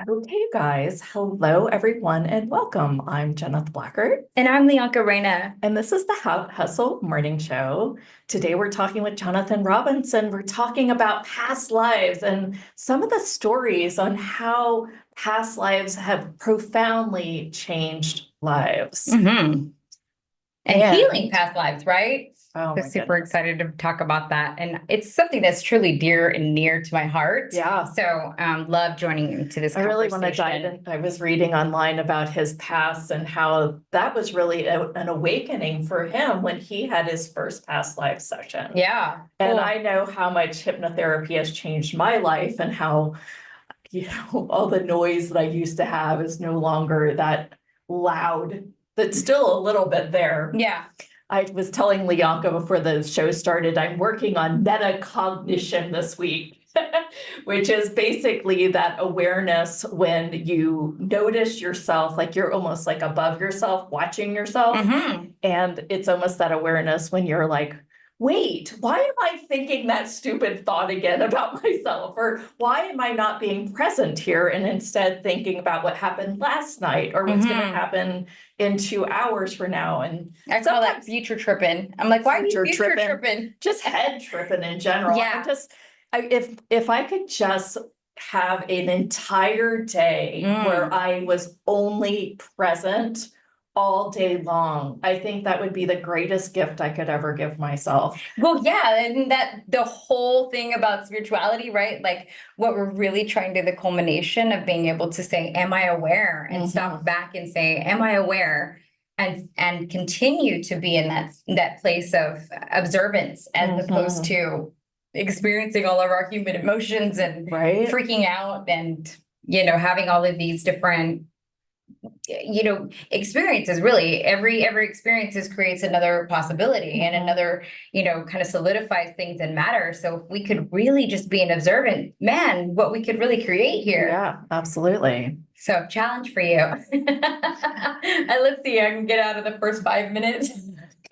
Okay, guys. Hello, everyone, and welcome. I'm Jeneth Blackard, And I'm Leonka Reina. and this is the Hustle Morning Show. Today, we're talking with Jonathan Robinson. We're talking about past lives and some of the stories on how past lives have profoundly changed lives. Mm-hmm. And healing past lives, right? Oh So my super goodness. excited to talk about that. And it's something that's truly dear and near to my heart. Yeah. So love joining into this I really want to dive conversation. in. I was reading online about his past and how that was really an awakening for him when he had his first past life session. Yeah. And Cool. I know how much hypnotherapy has changed my life and how, all the noise that I used to have is no longer that loud. That's still a little bit there. Yeah. I was telling Leonka before the show started, I'm working on metacognition this week, which is basically that awareness when you notice yourself, like you're almost like above yourself, watching yourself. Mm-hmm. And it's almost that awareness when you're like, wait, why am I thinking that stupid thought again about myself? Or why am I not being present here and instead thinking about what happened last night or what's going to happen in 2 hours from now? And I call that future tripping. I'm like, why are you future tripping? Just head tripping in general. Yeah. If I could just have an entire day where I was only present all day long, I think that would be the greatest gift I could ever give myself. Well, yeah, and that the whole thing about spirituality, right? Like what we're really trying to the culmination of being able to say, am I aware? And stop back and say, am I aware? And continue to be in that place of observance as opposed to experiencing all of our human emotions and freaking out and having all of these different experiences. Really every experiences creates another possibility and another kind of solidifies things and matter. So if we could really just be an observant, man, what we could really create here. Yeah, absolutely. So challenge for you. Let's see, I can get out of the first 5 minutes.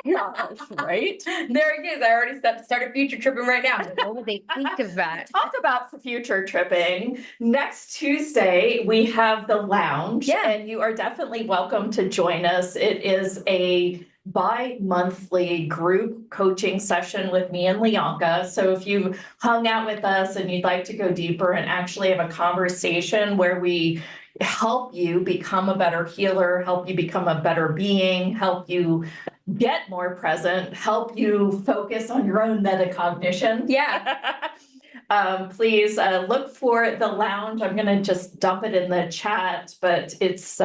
Gosh, right? There it is. I already started future tripping right now. What would they think of that? Talk about future tripping. Next Tuesday, we have the lounge, and you are definitely welcome to join us. It is a bi-monthly group coaching session with me and Leonka. So if you hung out with us and you'd like to go deeper and actually have a conversation where we help you become a better healer, help you become a better being, help you get more present, help you focus on your own metacognition. Yeah. Please look for the lounge. I'm going to just dump it in the chat, but it's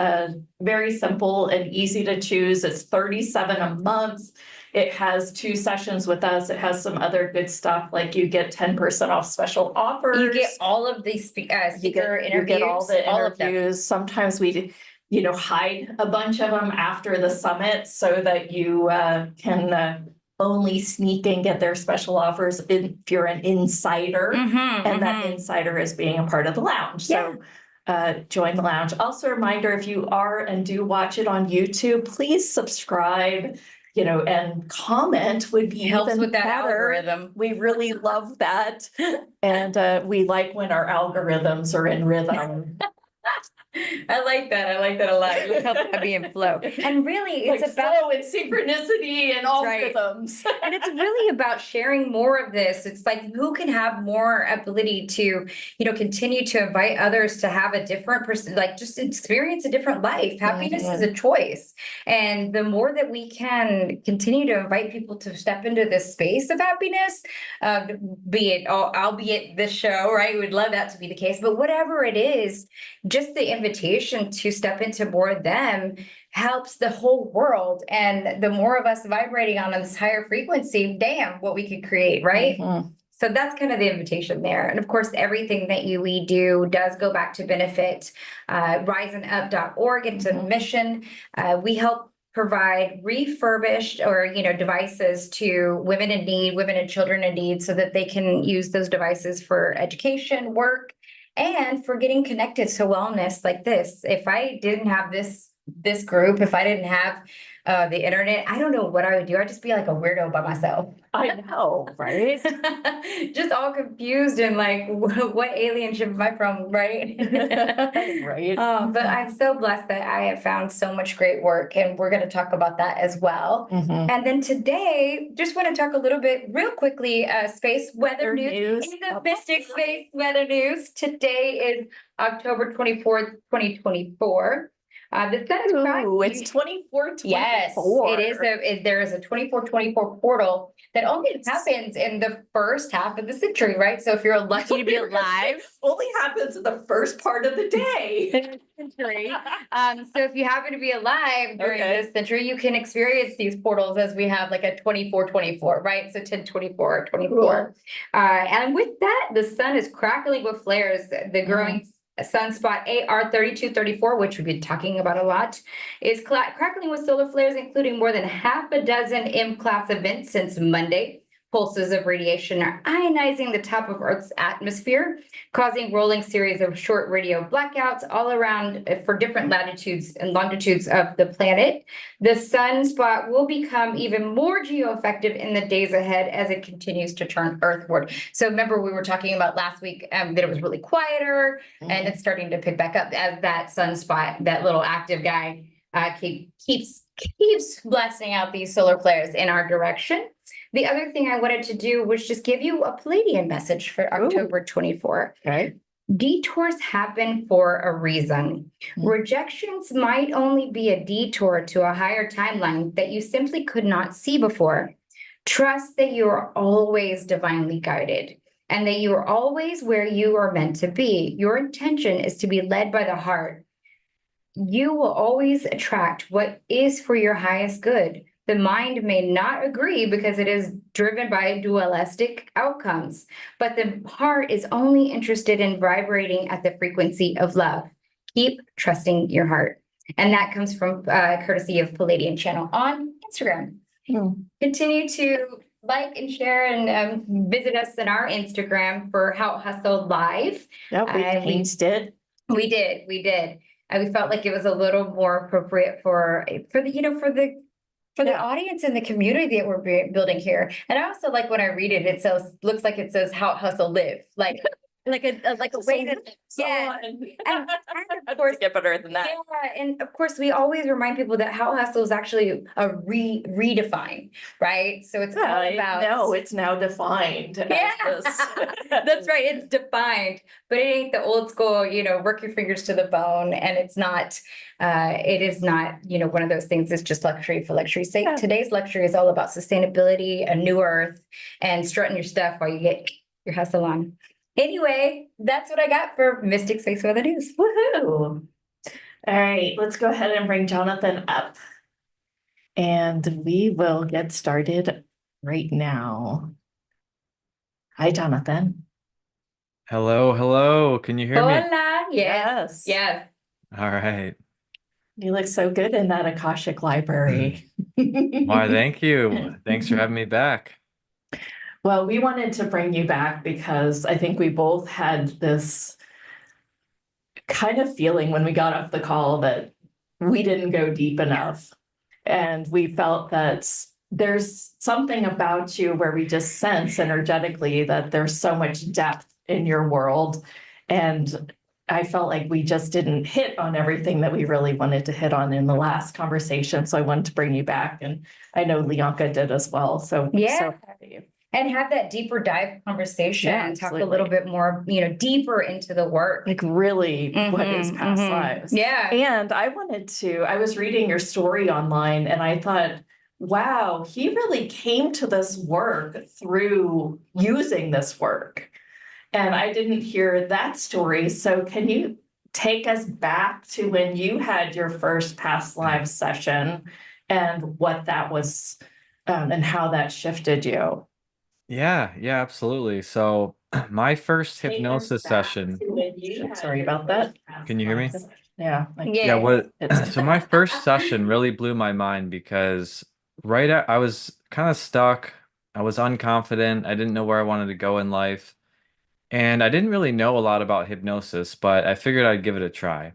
very simple and easy to choose. It's $37 a month. It has 2 sessions with us. It has some other good stuff, like you get 10% off special offers. You get all of these speaker interviews. You get all the interviews. Sometimes we hide a bunch of them after the summit so that you can only sneak and get their special offers if you're an insider. That insider is being a part of the lounge. So join the lounge. Also a reminder, if you are and do watch it on YouTube, please subscribe, and comment would be helps even with that better. algorithm. We really love that. And we like when our algorithms are in rhythm. I like that. I like that a lot. It helps that be in flow. And really, it's like about flow and synchronicity and all rhythms. And it's really about sharing more of this. It's like who can have more ability to, continue to invite others to have a different person, like just experience a different life. Happiness is a choice. And the more that we can continue to invite people to step into this space of happiness, albeit this show, right? We'd love that to be the case, but whatever it is, just the invitation to step into more of them helps the whole world. And the more of us vibrating on this higher frequency, damn, what we could create, right? So that's kind of the invitation there. And of course, everything that we do does go back to benefit riseandup.org. It's a mission. We help provide refurbished or devices to women in need, women and children in need, so that they can use those devices for education, work, and for getting connected to wellness like this. If I didn't have this this group, if I didn't have the internet, I don't know what I would do. I'd just be like a weirdo by myself. I know, right? Just all confused and like, what alien ship am I from, right? Right. But I'm so blessed that I have found so much great work, and we're going to talk about that as well. Mhm. And then today, just want to talk a little bit real quickly, space weather news. In the Mystic Space Weather News, today is October 24th, 2024. The sun is Ooh, it's 24, 24. Yes, it is there is a 24/24 portal that only happens in the first half of the century, right? So if you're lucky to be alive, Only happens in the first part of the day. century. So if you happen to be alive during Okay. this century, you can experience these portals as we have like a 24/24, right? So 10/24, 24. And with that, the sun is crackling with flares. The growing sunspot AR3234, which we've been talking about a lot, is crackling with solar flares, including more than half a dozen M-class events since Monday. Pulses of radiation are ionizing the top of Earth's atmosphere, causing rolling series of short radio blackouts all around for different latitudes and longitudes of the planet. The sunspot will become even more geo-effective in the days ahead as it continues to turn earthward. So remember, we were talking about last week that it was really quieter, and it's starting to pick back up as that sunspot, that little active guy, keeps blasting out these solar flares in our direction. The other thing I wanted to do was just give you a Palladian message for October 24. Okay. Detours happen for a reason. Rejections might only be a detour to a higher timeline that you simply could not see before. Trust that you are always divinely guided and that you are always where you are meant to be. Your intention is to be led by the heart. You will always attract what is for your highest good. The mind may not agree because it is driven by dualistic outcomes, but the heart is only interested in vibrating at the frequency of love. Keep trusting your heart. And that comes from courtesy of Palladian Channel on Instagram. Continue to like and share and visit us on our Instagram for How Hustle Live. Yeah, we changed it. We did. We felt like it was a little more appropriate for the audience and the community that we're building here. And I also like when I read it, looks like it says How Hustle Live, like a way to and of course get better than that. Yeah, and of course we always remind people that How Hustle is actually a redefine, right? So it's all about no, it's now defined. That's right, it's defined, but it ain't the old school, work your fingers to the bone, and it is not, one of those things that's just luxury for luxury's sake. Today's luxury is all about sustainability, a new earth, and strutting your stuff while you get your hustle on. Anyway, that's what I got for Mystic Space Weather News. Woohoo! All right, let's go ahead and bring Jonathan up. And we will get started right now. Hi, Jonathan. Hello. Can you hear me? Hola. Yes. All right. You look so good in that Akashic library. Why, thank you. Thanks for having me back. Well, we wanted to bring you back because I think we both had this kind of feeling when we got off the call that we didn't go deep enough. And we felt that there's something about you where we just sense energetically that there's so much depth in your world. And I felt like we just didn't hit on everything that we really wanted to hit on in the last conversation. So I wanted to bring you back. And I know Leonka did as well. So so happy. And have that deeper dive conversation and talk a little bit more, deeper into the work. Like really, what is past lives? Yeah. And I was reading your story online and I thought, wow, he really came to this work through using this work. And I didn't hear that story. So can you take us back to when you had your first past lives session and what that was and how that shifted you? Yeah, absolutely. So my first hypnosis session. Sorry about that. Can you hear me? Yeah. So my first session really blew my mind because I was kind of stuck. I was unconfident. I didn't know where I wanted to go in life. And I didn't really know a lot about hypnosis, but I figured I'd give it a try.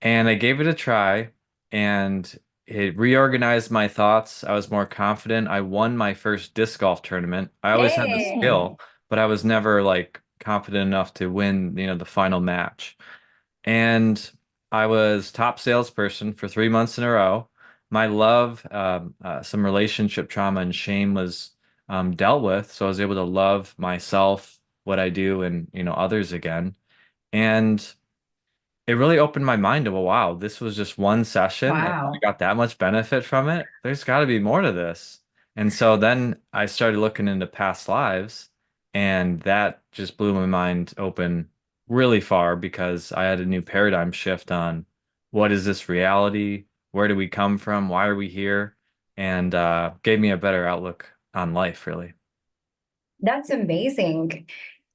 And I gave it a try. and it reorganized my thoughts. I was more confident. I won my first disc golf tournament. I always had the Yay. skill, but I was never like confident enough to win, the final match. And I was top salesperson for 3 months in a row. My love, some relationship trauma and shame was dealt with, so I was able to love myself, what I do, and others again. And it really opened my mind to, well, wow, this was just one session and I Wow. got that much benefit from it. There's got to be more to this. And so then I started looking into past lives, and that just blew my mind open really far because I had a new paradigm shift on what is this reality? Where do we come from? Why are we here? And gave me a better outlook on life, really. That's amazing.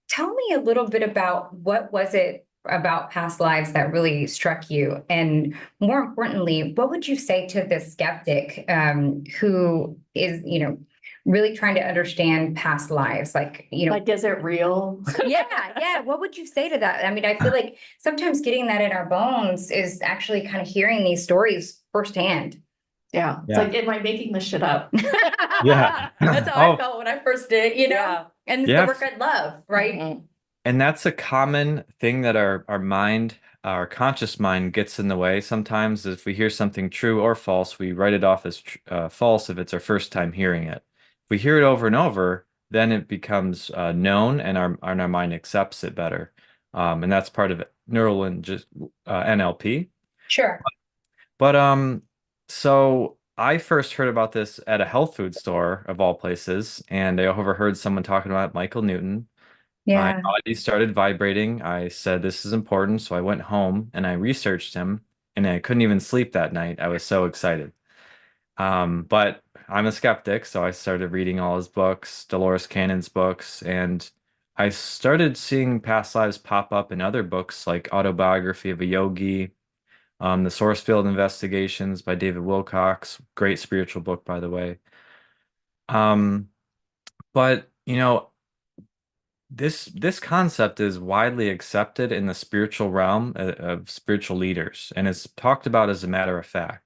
Tell me a little bit about what was it about past lives that really struck you? And more importantly, what would you say to the skeptic who is, really trying to understand past lives? Like, is it real? yeah, yeah. What would you say to that? I mean, I feel like sometimes getting that in our bones is actually kind of hearing these stories firsthand. Yeah. It's Yeah. like, am I making this shit up? Yeah. That's how I Oh, felt when I first did, Yeah. and it's the yeah. work I love, right? Mhm. And that's a common thing that our mind, our conscious mind gets in the way sometimes. If we hear something true or false, we write it off as false if it's our first time hearing it. If we hear it over and over, then it becomes known, and our mind accepts it better. And that's part of neural and just NLP. Sure. But so I first heard about this at a health food store of all places, and I overheard someone talking about Michael Newton. My Yeah. body started vibrating. I said, this is important. So I went home and I researched him, and I couldn't even sleep that night. I was so excited. But I'm a skeptic. So I started reading all his books, Dolores Cannon's books, and I started seeing past lives pop up in other books like Autobiography of a Yogi, The Source Field Investigations by David Wilcox. Great spiritual book, by the way. Um, but this concept is widely accepted in the spiritual realm of spiritual leaders, and it's talked about as a matter of fact.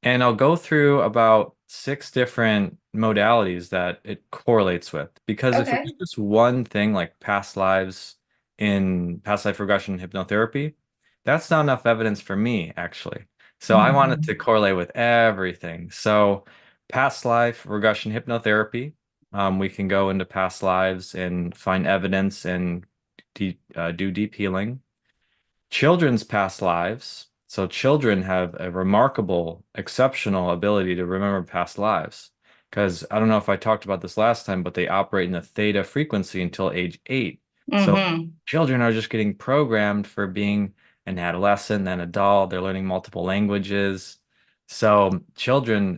And I'll go through about six different modalities that it correlates with. Because if it Okay. was just one thing like past lives in past life regression hypnotherapy, that's not enough evidence for me, actually. So I wanted to Mhm. correlate with everything. So past life regression hypnotherapy, we can go into past lives and find evidence and do deep healing. Children's past lives. So children have a remarkable, exceptional ability to remember past lives. Because I don't know if I talked about this last time, but they operate in the theta frequency until age 8. So Hmm. children are just getting programmed for being an adolescent, an adult. They're learning multiple languages. So children,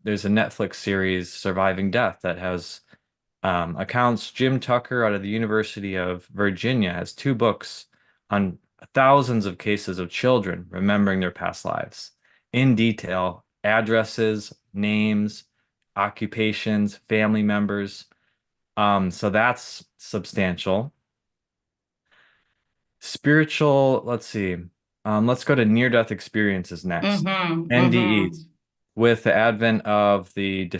there's a Netflix series, Surviving Death, that has accounts. Jim Tucker out of the University of Virginia has two books on thousands of cases of children remembering their past lives in detail, addresses, names, occupations, family members. So that's substantial. Spiritual, let's see. Let's go to near-death experiences next. Hmm. NDEs. Hmm. With the advent of the the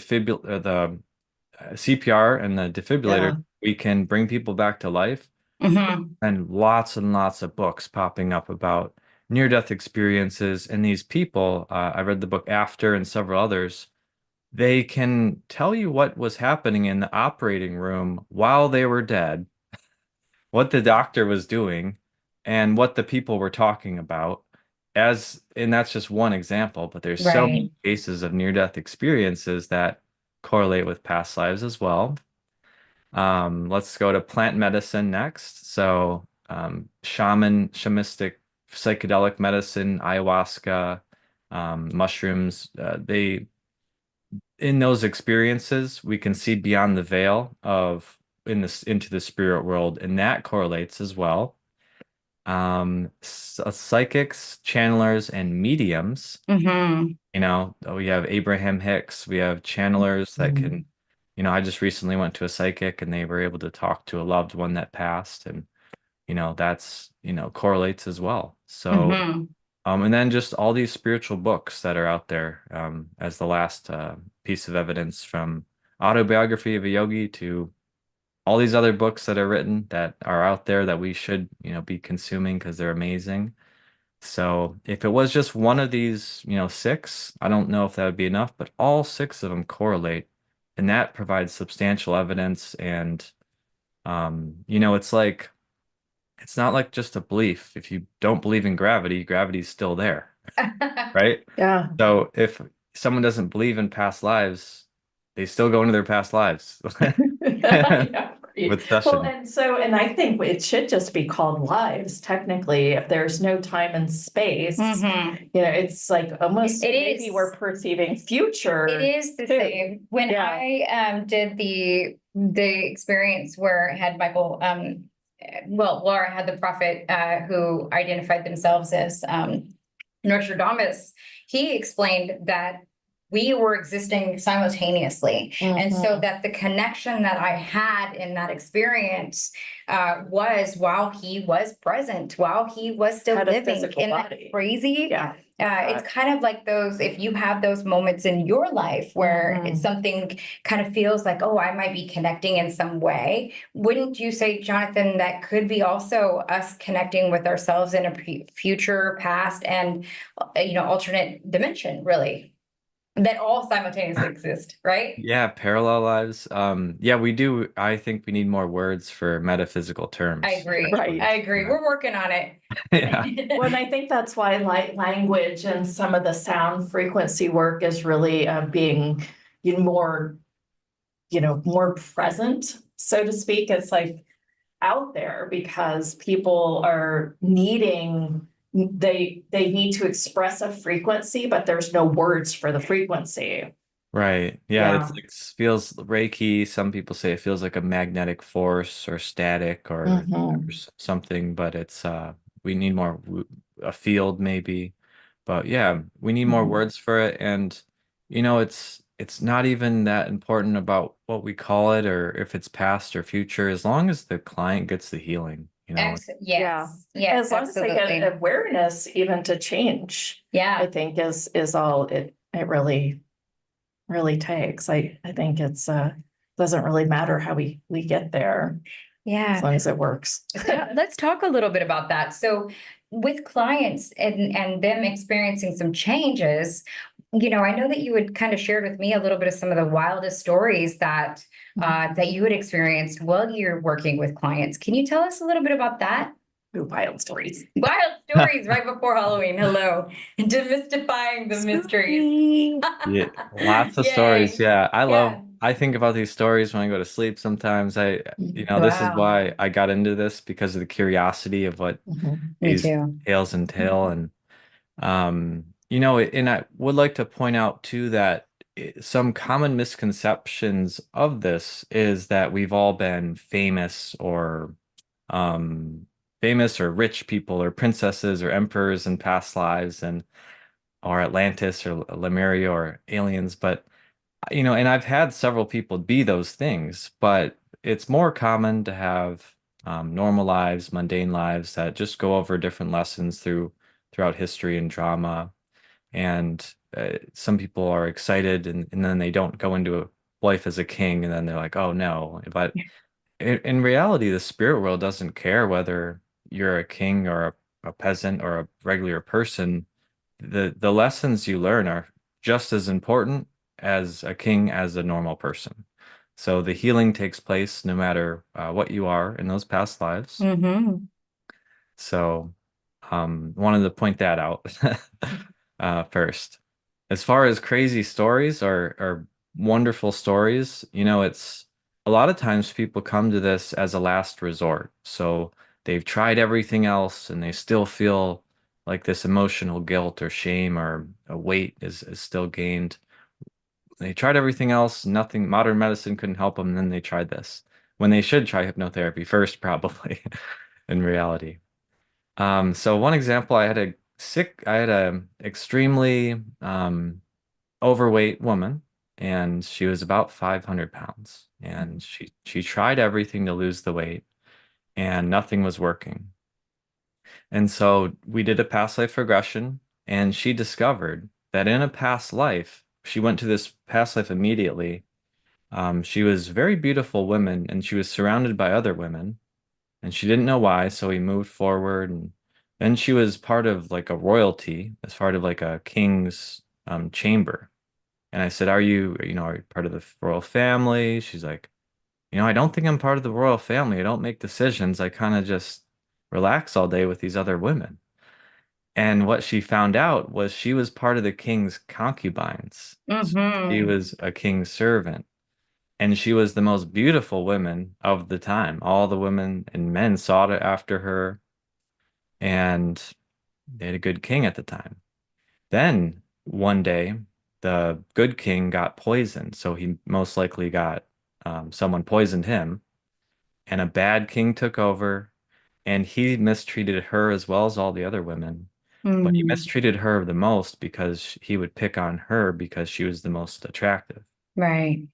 CPR and the defibrillator, Yeah. we can bring people back to life. Hmm. And lots of books popping up about near-death experiences. And these people, I read the book After and several others, they can tell you what was happening in the operating room while they were dead, what the doctor was doing, and what the people were talking about. And that's just one example, but there's so Right. many cases of near-death experiences that correlate with past lives as well. Let's go to plant medicine next. So, shamanistic, psychedelic medicine, ayahuasca, mushrooms, in those experiences, we can see beyond the veil of in this into the spirit world, and that correlates as well. Psychics, channelers, and mediums. Hmm. We have Abraham Hicks, we have channelers that can, I just recently went to a psychic and they were able to talk to a loved one that passed, and that's, correlates as well. So Hmm. And then just all these spiritual books that are out there, as the last piece of evidence, from Autobiography of a Yogi to all these other books that are written that are out there that we should, be consuming because they're amazing. So if it was just one of these, six, I don't know if that would be enough, but all six of them correlate, and that provides substantial evidence. And it's like it's not like just a belief. If you don't believe in gravity, gravity's still there, right? Yeah. So if someone doesn't believe in past lives, they still go into their past lives Yeah, right. with Well, session. and I think it should just be called lives, technically, if there's no time and space. Mhm. It's like almost It maybe is. we're perceiving future. It is the too. same. When Yeah. I did the experience where I had Michael, Laura had the prophet who identified themselves as Nostradamus. He explained that we were existing simultaneously. And so that the connection that I had in that experience was while he was present, while he was still Had a living. physical Isn't that body. crazy? Yeah. It's kind of like those, if you have those moments in your life where it's something kind of feels like, oh, I might be connecting in some way. Wouldn't you say, Jonathan, that could be also us connecting with ourselves in a future, past, and alternate dimension, really, that all simultaneously exist, right? Yeah, parallel lives. Yeah, we do. I think we need more words for metaphysical terms. I agree. Right. I agree. Yeah. We're working on it. Yeah. Well, and I think that's why language and some of the sound frequency work is really being more, more present, so to speak. It's like out there because people are needing, they need to express a frequency, but there's no words for the frequency. Right. Yeah, Yeah. it's like feels Reiki. Some people say it feels like a magnetic force or static or something, but it's we need more a field maybe. But yeah, we need more words for it. And it's not even that important about what we call it or if it's past or future, as long as the client gets the healing. Yeah. Yes. Yes, As long as they absolutely. get awareness even to change, I Yeah. think is all it really takes. I think it's doesn't really matter how we get there as Yeah. long as it works. Let's talk a little bit about that. So with clients and them experiencing some changes, I know that you had kind of shared with me a little bit of some of the wildest stories that that you had experienced while you're working with clients. Can you tell us a little bit about that? Ooh, wild stories. Wild stories right before Halloween. Hello. Demystifying the mysteries. Yeah, lots of stories. Yay. Yeah, Yeah. I think about these stories when I go to sleep sometimes. This is Wow. why I got into this because of the curiosity of what Me these too. tales entail. And, and I would like to point out too that some common misconceptions of this is that we've all been um, famous or rich people or princesses or emperors in past lives or Atlantis or Lemuria or aliens, but and I've had several people be those things, but it's more common to have normal lives, mundane lives that just go over different lessons throughout history and drama. And some people are excited and then they don't go into a life as a king, and then they're like, oh no. But in reality, the spirit world doesn't care whether you're a king or a peasant or a regular person. The lessons you learn are just as important as a king as a normal person. So the healing takes place no matter what you are in those past lives. Mm-hmm. So wanted to point that out first. As far as crazy stories or wonderful stories, it's a lot of times people come to this as a last resort. So they've tried everything else and they still feel like this emotional guilt or shame or a weight is still gained. They tried everything else, nothing, modern medicine couldn't help them, and then they tried this when they should try hypnotherapy first, probably in reality. So one example, I had a extremely overweight woman, and she was about 500 pounds, and she tried everything to lose the weight, and nothing was working. And so we did a past life regression, and she discovered that in a past life, she went to this past life immediately. She was a very beautiful woman, and she was surrounded by other women, and she didn't know why, so we moved forward. And then she was part of like a royalty, as part of like a king's chamber. And I said, are you part of the royal family? She's like, I don't think I'm part of the royal family. I don't make decisions. I kind of just relax all day with these other women. And what she found out was she was part of the king's concubines. She Mm-hmm. was a king's servant. And she was the most beautiful woman of the time. All the women and men sought after her, and they had a good king at the time. Then one day, the good king got poisoned. So he most likely got someone poisoned him, and a bad king took over, and he mistreated her as well as all the other women. But he Mm, mistreated her the most because he would pick on her because she was the most attractive. right.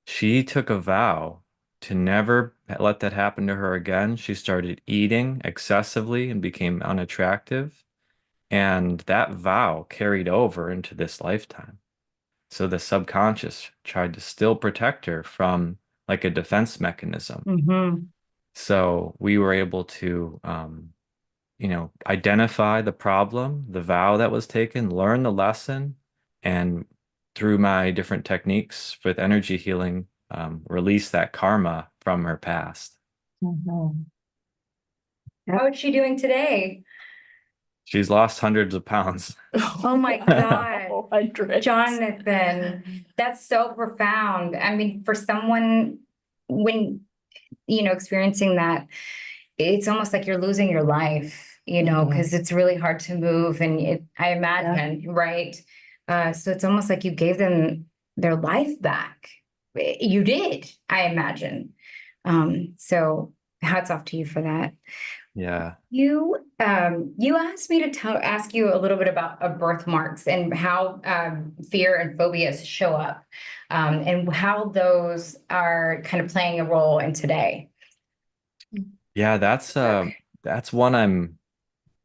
She took a vow to never let that happen to her again. She started eating excessively and became unattractive. And that vow carried over into this lifetime. So the subconscious tried to still protect her from like a defense mechanism. Mm-hmm. So we were able to, identify the problem, the vow that was taken, learn the lesson, and through my different techniques with energy healing, release that karma from her past. Mhm. How is she doing today? She's lost hundreds of pounds. Oh my God. Hundreds. Jonathan, that's so profound. I mean, for someone when experiencing that, it's almost like you're losing your life, Mhm. because it's really hard to move. And I imagine, right? So it's almost like you gave them their life back. You did, I imagine. So hats off to you for that. Yeah. You asked me to ask you a little bit about birthmarks and how fear and phobias show up, and how those are kind of playing a role in today. Yeah, that's one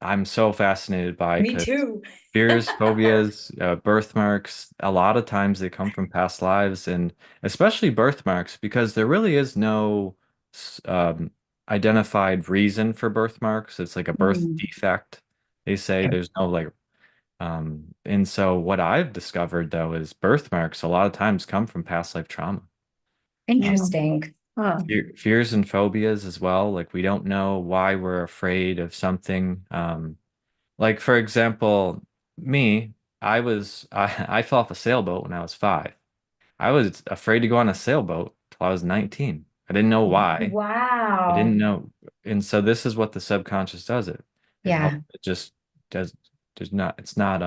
I'm so fascinated by Me because too. fears, phobias, birthmarks, a lot of times they come from past lives, and especially birthmarks, because there really is no s- um, identified reason for birthmarks. It's like a birth Mm, defect. They say there's no like, and so what I've discovered though is birthmarks a lot of times come from past life trauma. interesting. Huh. Fears and phobias as well. Like we don't know why we're afraid of something. Like for example, me, I fell off a sailboat when I was 5. I was afraid to go on a sailboat till I was 19. I didn't know why. I didn't Wow. know. And so this is what the subconscious does. It helps. Yeah. It just does. There's not. It's not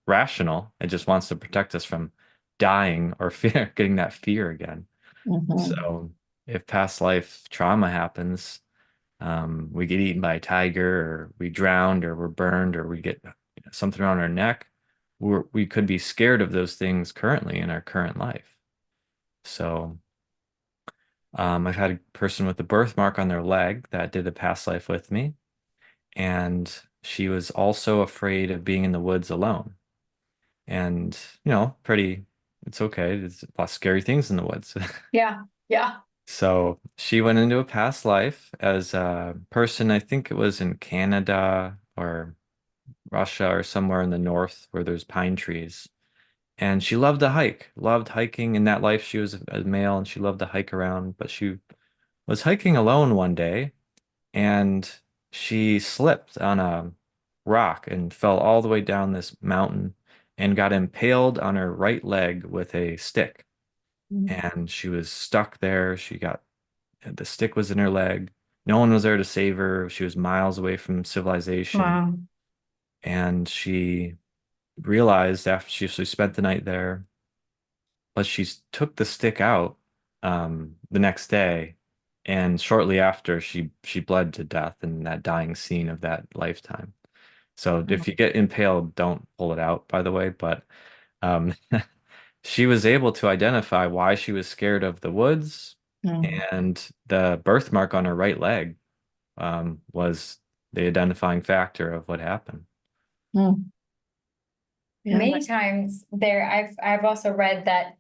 rational. It just wants to protect us from dying or fear, getting that fear again. Mhm. So if past life trauma happens, we get eaten by a tiger, or we drowned, or we're burned, or we get something around our neck, we could be scared of those things currently in our current life. So, I've had a person with a birthmark on their leg that did a past life with me, and she was also afraid of being in the woods alone. And, it's okay. There's a lot of scary things in the woods. Yeah. Yeah. So she went into a past life as a person, I think it was in Canada or Russia or somewhere in the north where there's pine trees. And she loved to hike, loved hiking. In that life, she was a male and she loved to hike around. But she was hiking alone one day, and she slipped on a rock and fell all the way down this mountain and got impaled on her right leg with a stick. Mhm. And she was stuck there. The stick was in her leg. No one was there to save her. She was miles away from civilization. Wow. And she realized after she spent the night there, but took the stick out the next day. And shortly after, she bled to death in that dying scene of that lifetime. So if you get impaled, don't pull it out, by the way. But um, she was able to identify why she was scared of the woods, Mhm. and the birthmark on her right leg was the identifying factor of what happened. Hmm. Yeah. Many times there, I've also read that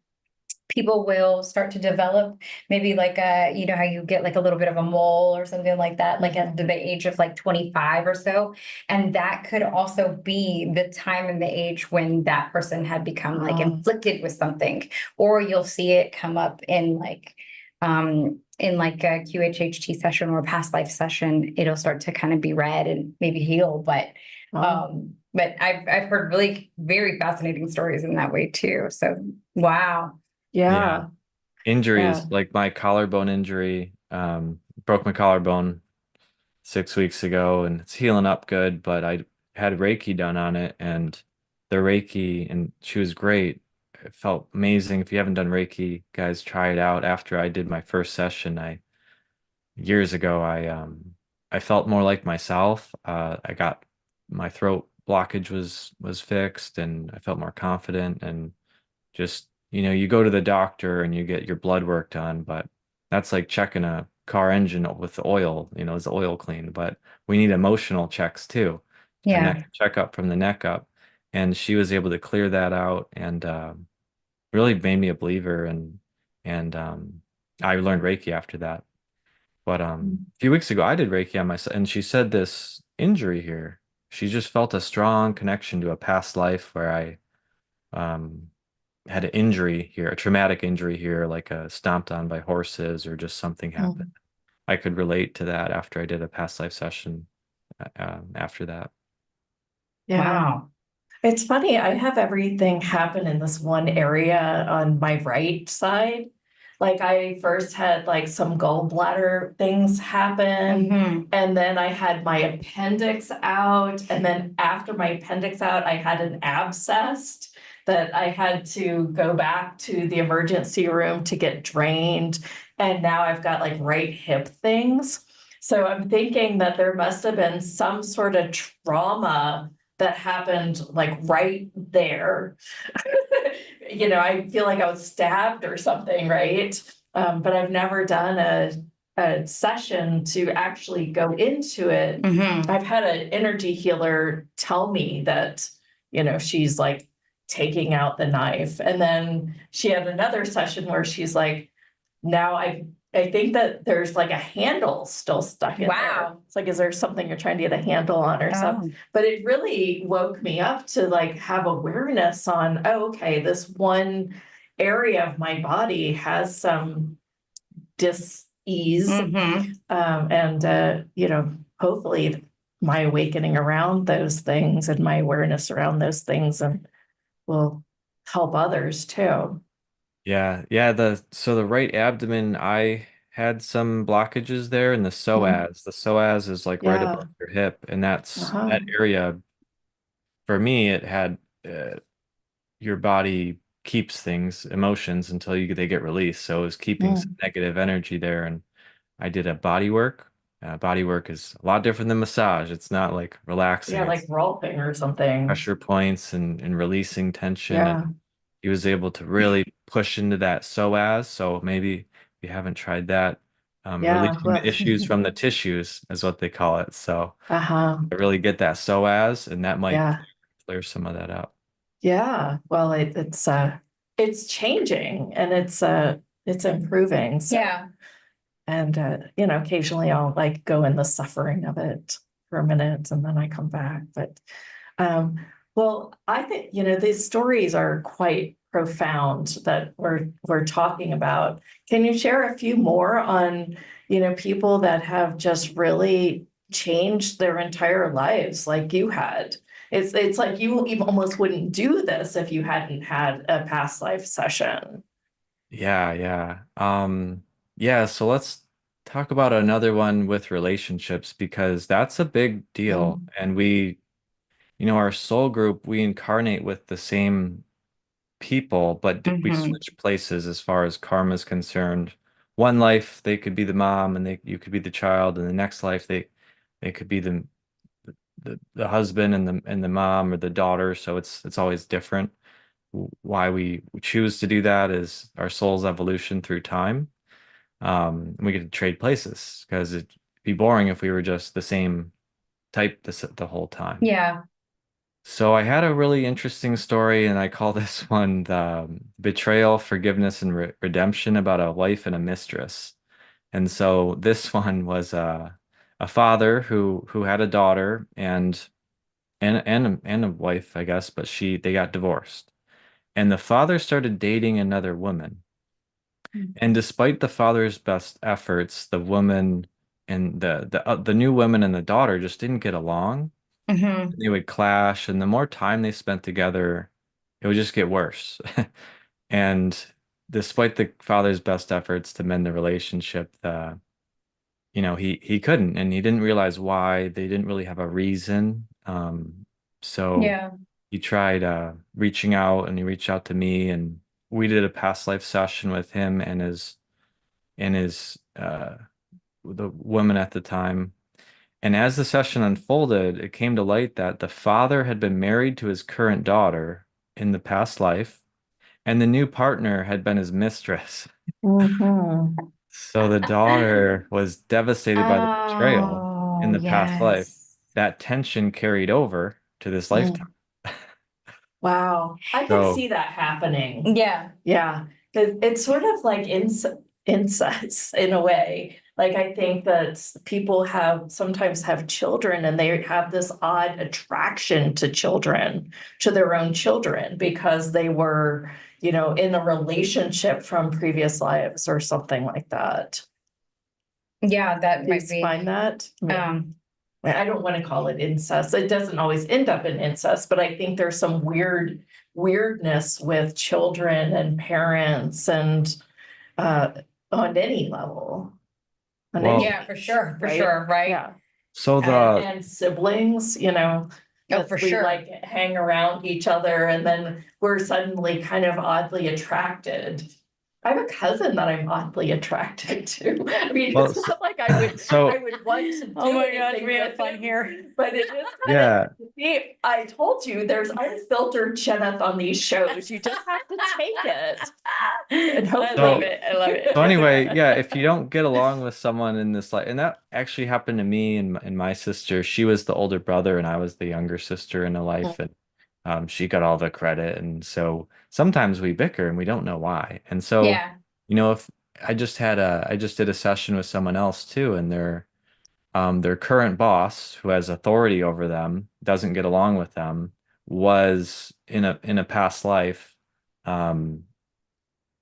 people will start to develop maybe like a, you know, how you get like a little bit of a mole or something like that, like at the age of like 25 or so. And that could also be the time and the age when that person had become like inflicted with something, or you'll see it come up in like a QHHT session or a past life session. It'll start to kind of be read and maybe heal, but I've heard really very fascinating stories in that way too. So wow. Yeah. Yeah. Injuries, Yeah. like my collarbone injury, broke my collarbone 6 weeks ago and it's healing up good, but I had Reiki done on it and the Reiki, and she was great. It felt amazing. If you haven't done Reiki, guys, try it out. After I did my first session, years ago, I felt more like myself. I got my throat blockage was fixed and I felt more confident and just, you go to the doctor and you get your blood work done, but that's like checking a car engine with the oil, is the oil clean? But we need emotional checks too, and Yeah. that checkup from the neck up. And she was able to clear that out and really made me a believer. And I learned Reiki after that. But a few weeks ago, I did Reiki on myself, and she said this injury here. She just felt a strong connection to a past life where I um, had an injury here, a traumatic injury here, like stomped on by horses or just something happened. Mm. I could relate to that after I did a past life session after that. Yeah. Wow. It's funny, I have everything happen in this one area on my right side. Like I first had like some gallbladder things happen, Mhm. and then I had my appendix out, and then after my appendix out, I had an abscess that I had to go back to the emergency room to get drained. And now I've got like right hip things. So I'm thinking that there must have been some sort of trauma that happened like right there. I feel like I was stabbed or something, right? But I've never done a session to actually go into it. Mhm. I've had an energy healer tell me that, she's like taking out the knife. And then she had another session where she's like, now I think that there's like a handle still stuck in there. Wow. It's like, is there something you're trying to get a handle on or something? Oh. But it really woke me up to like have awareness on, oh, okay, this one area of my body has some dis-ease. Mhm. And hopefully my awakening around those things and my awareness around those things and will help others too. Yeah, yeah. So the right abdomen, I had some blockages there in the Mm. psoas. The psoas is like right Yeah. above your hip, and Uh-huh. that area for me. It had your body keeps things, emotions until they get released. So it was keeping some Mm. negative energy there, and I did a body work. Body work is a lot different than massage. It's not like Yeah, relaxing. like It's rolfing or something. pressure points and releasing tension. And Yeah. he was able to really push into that psoas. So maybe if you haven't tried that, Yeah. releasing Well, the issues from the tissues is what they call it. So uh-huh. I really get that psoas, and that might Yeah. clear some of that up. Yeah. Well, it's changing and it's improving. So, Yeah. and occasionally I'll like go in the suffering of it for a minute and then I come back. But Um, well, I think, these stories are quite profound that we're talking about. Can you share a few more on, people that have just really changed their entire lives like you had? It's like you even almost wouldn't do this if you hadn't had a past life session. Yeah, yeah. Yeah, so let's talk about another one with relationships because that's a big deal. Mm, And our soul group, we incarnate with the same people, but we Mhm. switch places as far as karma is concerned. One life, they could be the mom and you could be the child, and the next life they could be the husband and the mom or the daughter. So it's always different. Why we choose to do that is our soul's evolution through time. And we get to trade places because it'd be boring if we were just the same type this the whole time. Yeah. So I had a really interesting story, and I call this one the betrayal, forgiveness, and redemption, about a wife and a mistress. And so this one was a father who had a daughter and a wife, I guess, but they got divorced. And the father started dating another woman. And despite the father's best efforts, the woman and the new woman and the daughter just didn't get along. Hmm. They would clash, and the more time they spent together, it would just get worse. And despite the father's best efforts to mend the relationship, he couldn't, and he didn't realize why. They didn't really have a reason. So Yeah. he tried reaching out, and he reached out to me, and we did a past life session with him and his the woman at the time. And as the session unfolded, it came to light that the father had been married to his current daughter in the past life, and the new partner had been his mistress. Mhm. So the daughter was devastated by the betrayal in Oh, the past life. yes. That tension carried over to this lifetime. Mm. Wow. I can So, see that happening. Yeah. Yeah. It's sort of like incest in a way. Like I think that people sometimes have children and they have this odd attraction to children, to their own children, because they were, in a relationship from previous lives or something like that. Yeah, that Do you might be. find that? Um, I don't want to call it incest. It doesn't always end up in incest, but I think there's some weirdness with children and parents and uh on any level. On any well, yeah, for sure, for right? sure, right? Yeah. so And the and siblings, Oh, for we sure. like hang around each other and then we're suddenly kind of oddly attracted. I have a cousin that I'm oddly attracted to. I mean, well, it's not like I would so want to do Oh my gosh, anything we have with fun him, here. but it is kind yeah. of, see, I told you there's unfiltered Kenneth on these shows. You just have to take it. And I hopefully love So it. I love it. So anyway, yeah, if you don't get along with someone in this life, and that actually happened to me and my sister. She was the older brother, and I was the younger sister in a life, and she got all the credit. And so sometimes we bicker, and we don't know why. And so, Yeah. if I just did a session with someone else too, and their current boss, who has authority over them, doesn't get along with them, was in a past life. Um,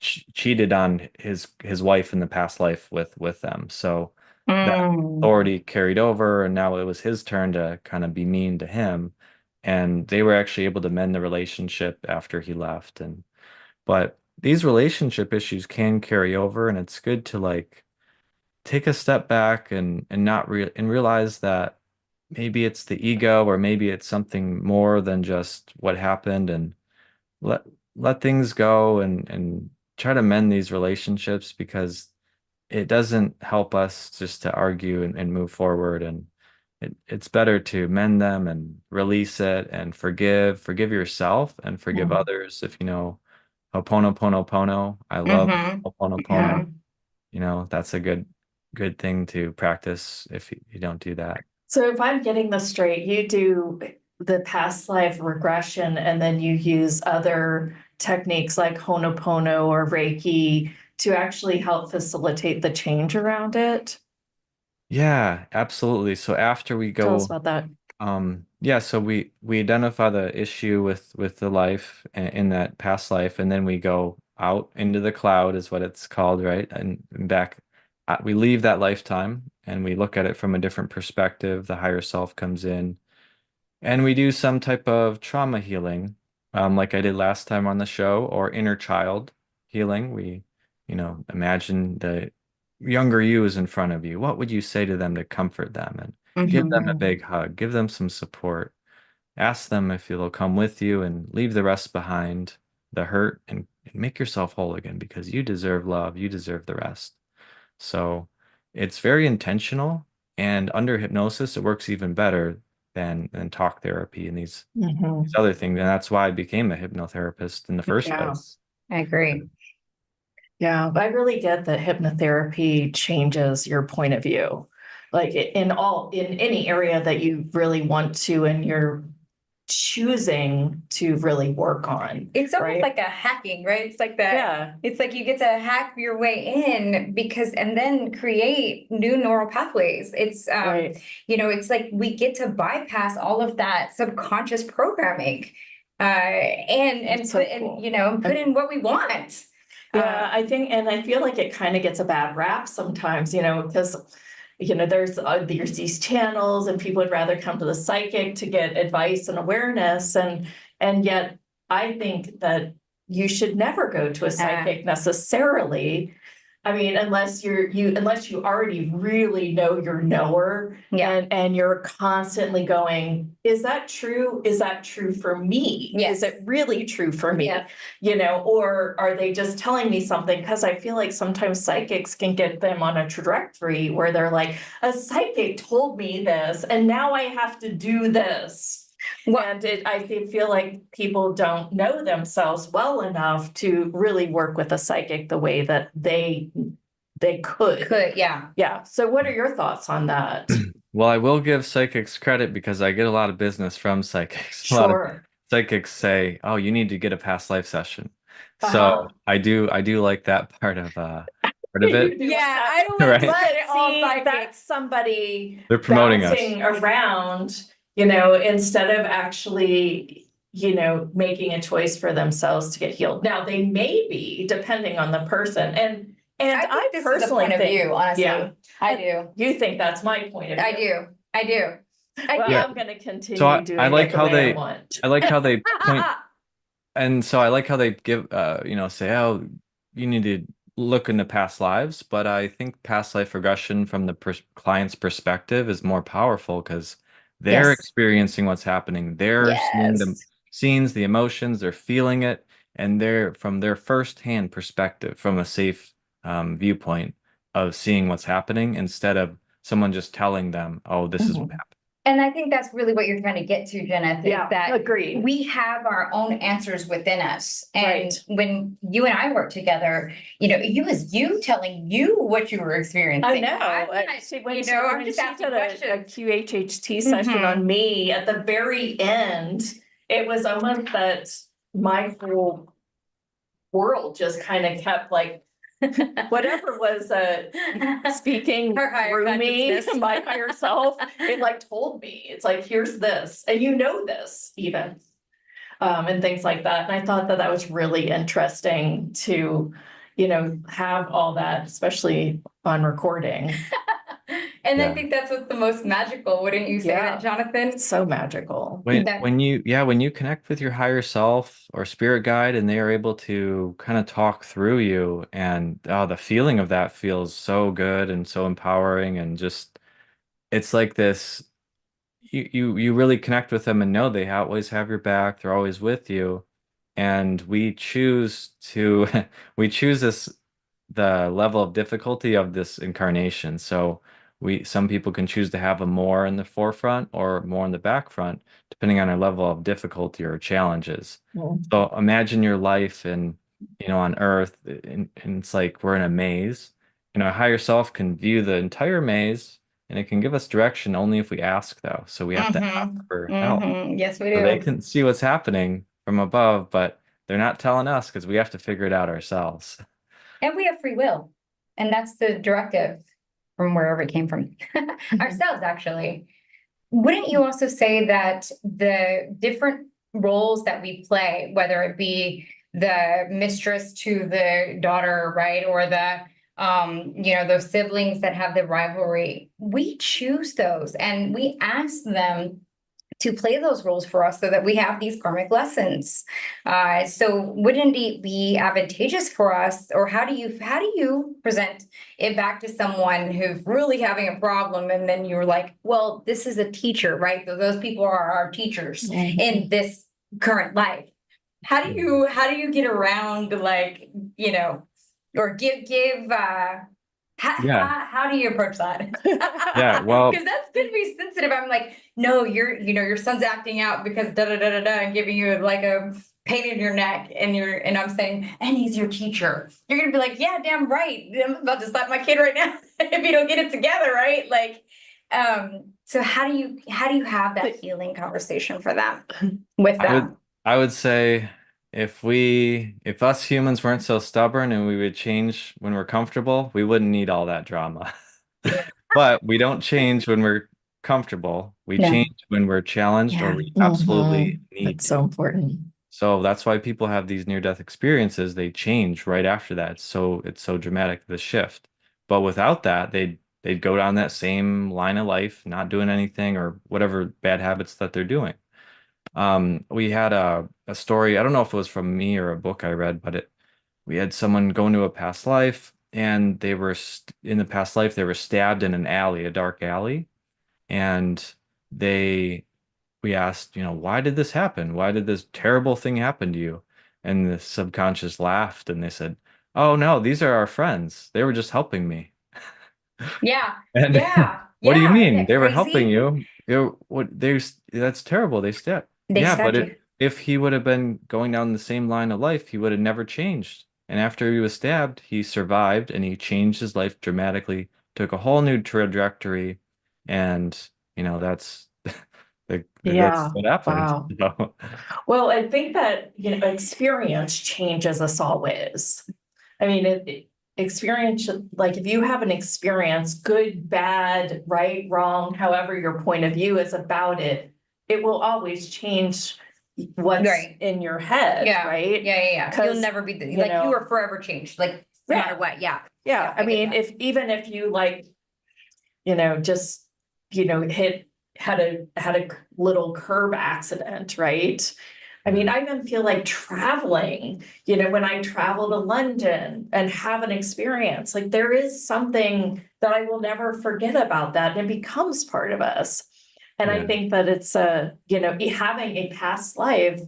cheated on his wife in the past life with them. So that Mm. authority carried over, and now it was his turn to kind of be mean to him. And they were actually able to mend the relationship after he left. But these relationship issues can carry over, and it's good to like take a step back and not realize that maybe it's the ego, or maybe it's something more than just what happened, and let let things go and try to mend these relationships, because it doesn't help us just to argue and move forward. And it's better to mend them and release it and forgive yourself and forgive Mhm. others. If you know Ho'oponoponopono, I love Mm-hmm. Ho'oponopono. Yeah. That's a good thing to practice if you don't do that. So if I'm getting this straight, you do the past life regression and then you use other techniques like Honopono or Reiki to actually help facilitate the change around it. Yeah, absolutely. So after we Tell us go, about that. yeah, so we identify the issue with the life in that past life, and then we go out into the cloud, is what it's called, right? And back, we leave that lifetime and we look at it from a different perspective. The higher self comes in, and we do some type of trauma healing, like I did last time on the show, or inner child healing. We, imagine the younger you is in front of you. What would you say to them to comfort them and give them a Mm-hmm. big hug, give them some support, ask them if they'll come with you and leave the rest behind, the hurt, and make yourself whole again, because you deserve love, you deserve the rest. So it's very intentional, and under hypnosis, it works even better than talk therapy and these Mhm. other things. And that's why I became a hypnotherapist in the first Yeah. place. I agree. Yeah, I really get that hypnotherapy changes your point of view. like in any area that you really want to, and you're choosing to really work on. It's almost right? like a hacking, right? It's like that. Yeah. It's like you get to hack your way in and then create new neural pathways. It's, Right. it's like we get to bypass all of that subconscious programming, and So put cool. in, put in what we want. Yeah, I think, and I feel like it kind of gets a bad rap sometimes, because there's these channels and people would rather come to the psychic to get advice and awareness, and yet I think that you should never go to a psychic necessarily. I mean, unless you already really know your knower, Yeah. and you're constantly going, is that true? Is that true for me? Yes. Is it really true for me? Yeah. Or are they just telling me something? Because I feel like sometimes psychics can get them on a trajectory where they're like, a psychic told me this, and now I have to do this. And I feel like people don't know themselves well enough to really work with a psychic the way that they could. Yeah. Yeah. So what are your thoughts on that? Well, I will give psychics credit because I get a lot of business from psychics. A lot of Sure. psychics say, "Oh, you need to get a past life session." Uh-huh. So I do like that part of it. Yeah, I don't Right. let it all See, psychic. that's somebody They're promoting us. bouncing around, instead of actually, making a choice for themselves to get healed. Now, they may be, depending on the person. And I think this is the personally point of think, view, honestly. yeah, I do. you think that's my point of view. I do. Well, Yeah. I'm going to continue So I doing like it the how way they I want. I like how they point, and so I like how they give say, "Oh, you need to look into past lives," but I think past life regression from the client's perspective is more powerful because they're Yes. experiencing what's happening. They're seeing the Yes. scenes, the emotions, they're feeling it, and they're from their firsthand perspective, from a safe viewpoint of seeing what's happening instead of someone just telling them, "Oh, this is what happened." And I think that's really what you're trying to get to, Jenna, is that agreed. we have our own answers within us. And Right. when you and I work together, it was you telling you what you were experiencing. I know. I'm just asking did a questions. QHHT session on me at the very end, it was almost that my whole world just kind of kept like, whatever was speaking Her higher through me, consciousness. my higher self, it like told me, it's like, here's this, and this even, and things like that. And I thought that that was really interesting to, have all that, especially on recording. And Yeah. I think that's what's the most magical, wouldn't you say that, Jonathan? It's so magical. When you connect with your higher self or spirit guide and they are able to kind of talk through you, and the feeling of that feels so good and so empowering, and just it's like this, you really connect with them and know they always have your back, they're always with you. And we choose to we choose the level of difficulty of this incarnation. So some people can choose to have them more in the forefront or more in the back front, depending on our level of difficulty or challenges. So imagine your life on Earth, and it's like we're in a maze. A higher self can view the entire maze, and it can give us direction only if we ask, though. So we have to ask for help. Yes, we So do. they can see what's happening from above, but they're not telling us because we have to figure it out ourselves. And we have free will. And that's the directive from wherever it came from. Ourselves, actually. Wouldn't you also say that the different roles that we play, whether it be the mistress to the daughter, right? Or those siblings that have the rivalry, we choose those and we ask them to play those roles for us so that we have these karmic lessons. So wouldn't it be advantageous for us, or how do you present it back to someone who's really having a problem, and then you're like, well, this is a teacher, right? So those people are our teachers in this current life. How do you get around, or how do you approach that? Yeah, well, because that's gonna be sensitive. I'm like, no, your son's acting out because da da da da da, and giving you like a pain in your neck, and I'm saying, and he's your teacher. You're gonna be like, yeah, damn right. I'm about to slap my kid right now if you don't get it together, right? Like, So how do you have that healing conversation for them with I would them? I would say if us humans weren't so stubborn and we would change when we're comfortable, we wouldn't need all that drama. But we don't change when we're comfortable. We No. change when we're challenged or Yeah. we Hmm. absolutely need That's to. so important. So that's why people have these near-death experiences. They change right after that. So it's so dramatic, the shift. But without that, they'd go down that same line of life, not doing anything or whatever bad habits that they're doing. We had a story, I don't know if it was from me or a book I read, but we had someone go into a past life and they were st in the past life they were stabbed in an alley, a dark alley, and they we asked, why did this happen? Why did this terrible thing happen to you? And the subconscious laughed and they said, "Oh no, these are our friends. They were just helping me." Yeah. And Yeah. what do you Yeah. Isn't mean? that They were helping crazy? you. That's terrible. They stabbed. They Yeah, stabbed but you. if he would have been going down the same line of life, he would have never changed. And after he was stabbed, he survived and he changed his life dramatically, took a whole new trajectory, and that's that's Yeah. what happened. Wow. Well, I think that, experience changes us always. I mean, experience, like if you have an experience, good, bad, right, wrong, however your point of view is about it, it will always change what's Right. in your head, Yeah. right? Yeah. You'll 'Cause, never be you like you know, are forever changed, like no yeah, matter what. Yeah. yeah. I I get mean, that. even if you like, just, had a little curb accident, right? I mean, I even feel like traveling, when I travel to London and have an experience, like there is something that I will never forget about that, and it becomes part of us. And I Yeah. think that it's having a past life,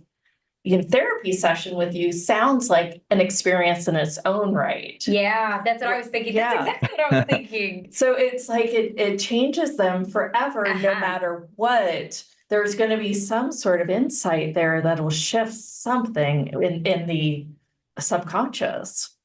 therapy session with you sounds like an experience in its own right. Yeah, that's what I was thinking. That's Yeah. exactly what I was thinking. So it's like it changes them forever, no Uh-huh. matter what. There's going to be some sort of insight there that'll shift something in the subconscious.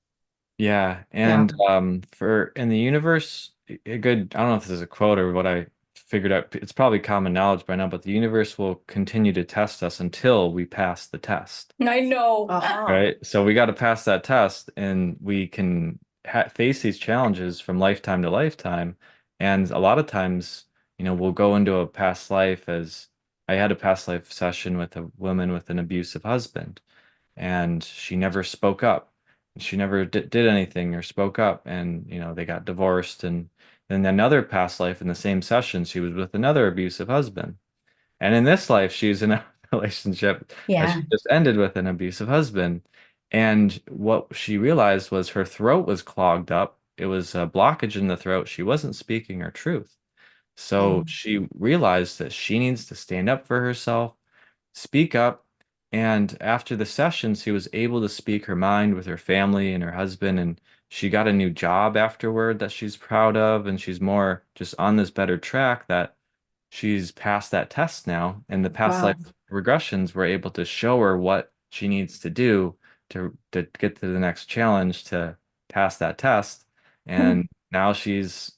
Yeah, Yeah. and for in the universe, a good, I don't know if this is a quote or what I figured out, it's probably common knowledge by now, but the universe will continue to test us until we pass the test, I know. Uh-huh. right? So we got to pass that test and we can ha face these challenges from lifetime to lifetime. And a lot of times, we'll go into a past life as I had a past life session with a woman with an abusive husband and she never spoke up. She never did anything or spoke up, and they got divorced. And then another past life in the same session, she was with another abusive husband. And in this life, she's in a relationship that Yeah. she just ended with an abusive husband. And what she realized was her throat was clogged up. It was a blockage in the throat. She wasn't speaking her truth. So Mm. she realized that she needs to stand up for herself, speak up. And after the sessions, she was able to speak her mind with her family and her husband. And she got a new job afterward that she's proud of. And she's more just on this better track that she's passed that test now. And the past life Wow. regressions were able to show her what she needs to do to get to the next challenge to pass that test. Hmm. And now she's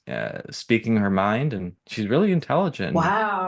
speaking her mind and she's really intelligent. And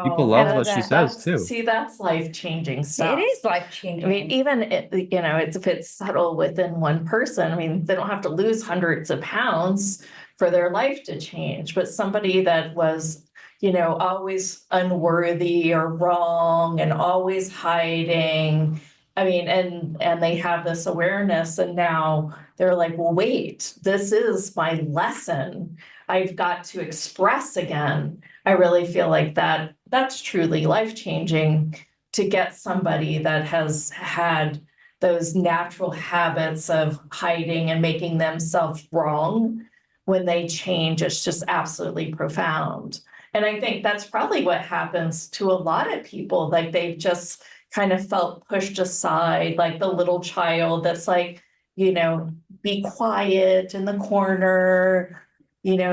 people Wow. I love love what she that. says too. That's life-changing It stuff. is life I mean, changing. even if it's subtle within one person, I mean, they don't have to lose hundreds of pounds for their life to change, but somebody that was, always unworthy or wrong and always hiding. I mean, and they have this awareness, and now they're like, well, wait, this is my lesson. I've got to express again. I really feel like that's truly life-changing to get somebody that has had those natural habits of hiding and making themselves wrong. When they change, it's just absolutely profound. And I think that's probably what happens to a lot of people. Like they've just kind of felt pushed aside, like the little child that's like, be quiet in the corner,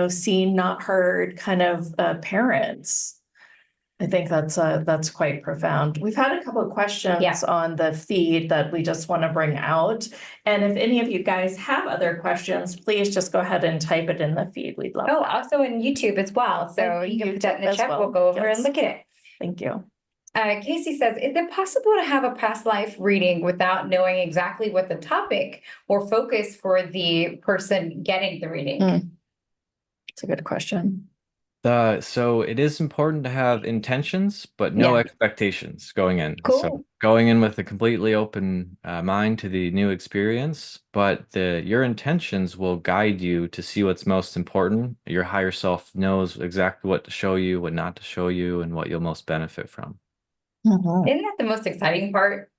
seen, not heard kind of parents. I think that's quite profound. We've had a couple of questions Yeah. on the feed that we just want to bring out. And if any of you guys have other questions, please just go ahead and type it in the feed. We'd love Oh, that. also in YouTube as well. So And you can put that in the YouTube as chat. well. We'll go over Yes. and look at it. Thank you. Casey says, is it possible to have a past life reading without knowing exactly what the topic or focus for the person getting the reading? It's a good question. So it is important to have intentions, but no Yeah. expectations going in. Cool. So going in with a completely open mind to the new experience, but your intentions will guide you to see what's most important. Your higher self knows exactly what to show you, what not to show you, and what you'll most benefit from. Isn't that the most exciting part?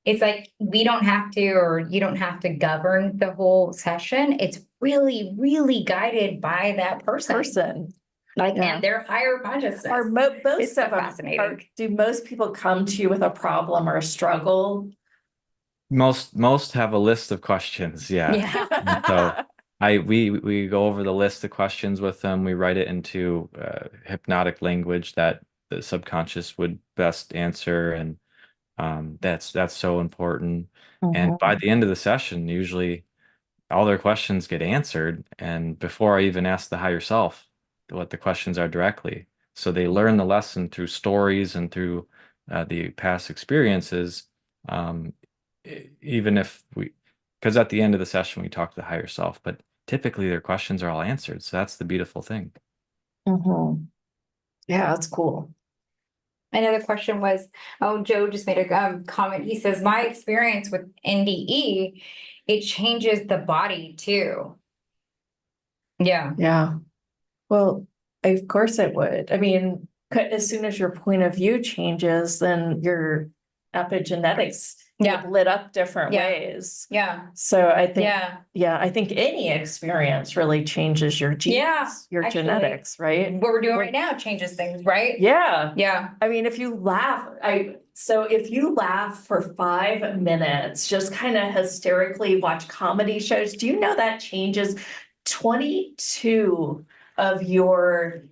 It's like we don't have to, or you don't have to govern the whole session. It's really, really guided by that person. Like, Yeah. and their higher consciousness. Are most It's so of them, fascinating. do most people come to you with a problem or a struggle? Most have a list of questions, yeah. Yeah. So we go over the list of questions with them. We write it into hypnotic language that the subconscious would best answer, and that's so important. And by the end of the session, usually all their questions get answered, and before I even ask the higher self what the questions are directly. So they learn the lesson through stories and through the past experiences. Um, Even if because at the end of the session we talk to the higher self, but typically their questions are all answered. So that's the beautiful thing. Yeah, that's cool. Another question was, oh, Joe just made a comment. He says, my experience with NDE, it changes the body too. Yeah. Yeah. Well, of course it would. I mean, as soon as your point of view changes, then your epigenetics get lit up different ways. Yeah. So I think, Yeah. I think any experience really changes your genes, your actually, genetics, right? What we're doing right now changes things, right? Yeah. Yeah. I mean, if you laugh, if you laugh for 5 minutes, just kind of hysterically watch comedy shows, do you know that changes 22 of your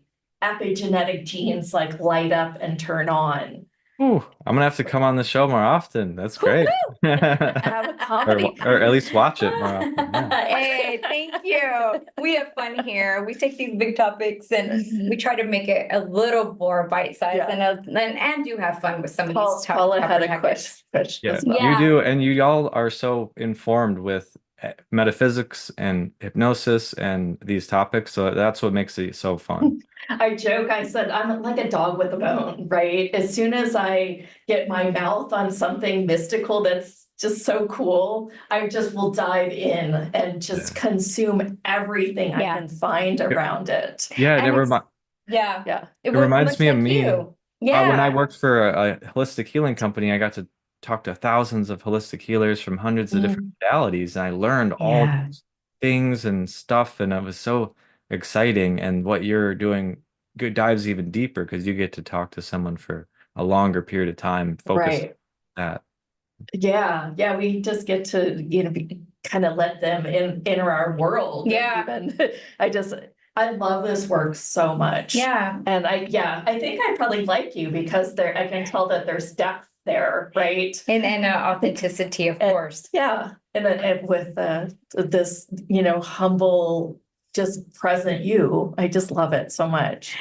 epigenetic genes like light up and turn on? Ooh, I'm gonna have to come on the show more often. That's great. Have a comedy. Or at least watch it more often. Yeah. Hey, thank you. We have fun here. We take these big topics and we try to make it a little more bite-sized and do have fun with some of these Paula had a topics. question. Yeah, as well. you do, and you all are so informed with metaphysics and hypnosis and these topics, so that's what makes it so fun. I joke, I said, I'm like a dog with a bone, right? As soon as I get my mouth on something mystical that's just so cool, I just will dive in and just consume everything I can find around it. Yeah, And it reminds me of me. When I worked for a holistic healing company, I got to talk to thousands of holistic healers from hundreds of different modalities, and I learned all these things and stuff, and it was so exciting. And what you're doing dives even deeper because you get to talk to someone for a longer period of time, focus on that. Yeah, we just get to, kind of let them enter our world. Yeah. Even I love this work so much. Yeah. And I think I probably like you because I can tell that there's depth there, right? And authenticity, of course. Yeah. And with this, humble, just present you, I just love it so much.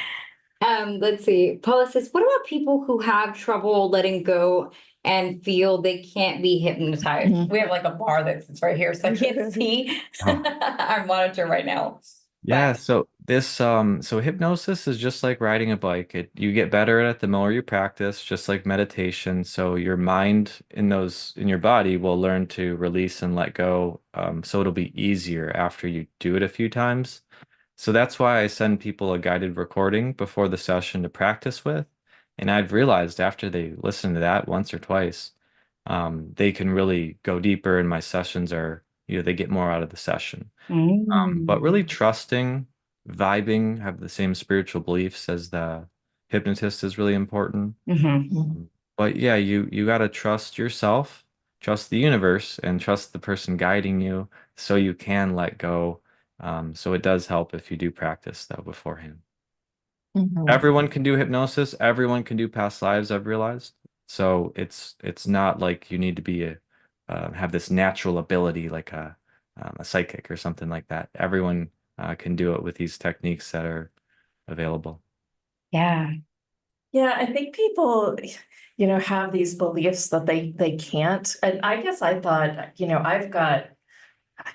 Let's see. Paula says, what about people who have trouble letting go and feel they can't be hypnotized? We have like a bar that's right here, so I can't see our monitor right now. Yeah, so hypnosis is just like riding a bike. You get better at it the more you practice, just like meditation. So your mind in your body will learn to release and let go. So it'll be easier after you do it a few times. So that's why I send people a guided recording before the session to practice with. And I've realized after they listen to that once or twice, they can really go deeper, and my sessions are, they get more out of the session. But really trusting, vibing, have the same spiritual beliefs as the hypnotist is really important. But yeah, you got to trust yourself, trust the universe, and trust the person guiding you so you can let go. So it does help if you do practice though beforehand. Mhm. Everyone can do hypnosis. Everyone can do past lives, I've realized. So it's not like you need to be have this natural ability like a psychic or something like that. Everyone can do it with these techniques that are available. Yeah. Yeah, I think people, have these beliefs that they can't. And I guess I thought,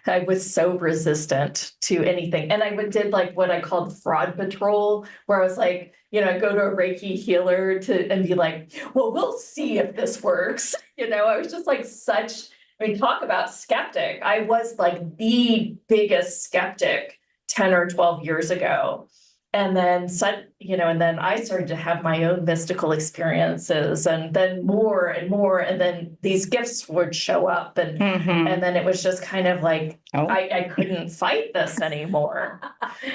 I was so resistant to anything. And I did like what I called fraud patrol, where I was like, I go to a Reiki healer and be like, well, we'll see if this works. I was just like talk about skeptic. I was like the biggest skeptic 10 or 12 years ago. And then, and then I started to have my own mystical experiences, and then more and more, and then these gifts would show up, and then it was just kind of like, Oh. I couldn't fight this anymore.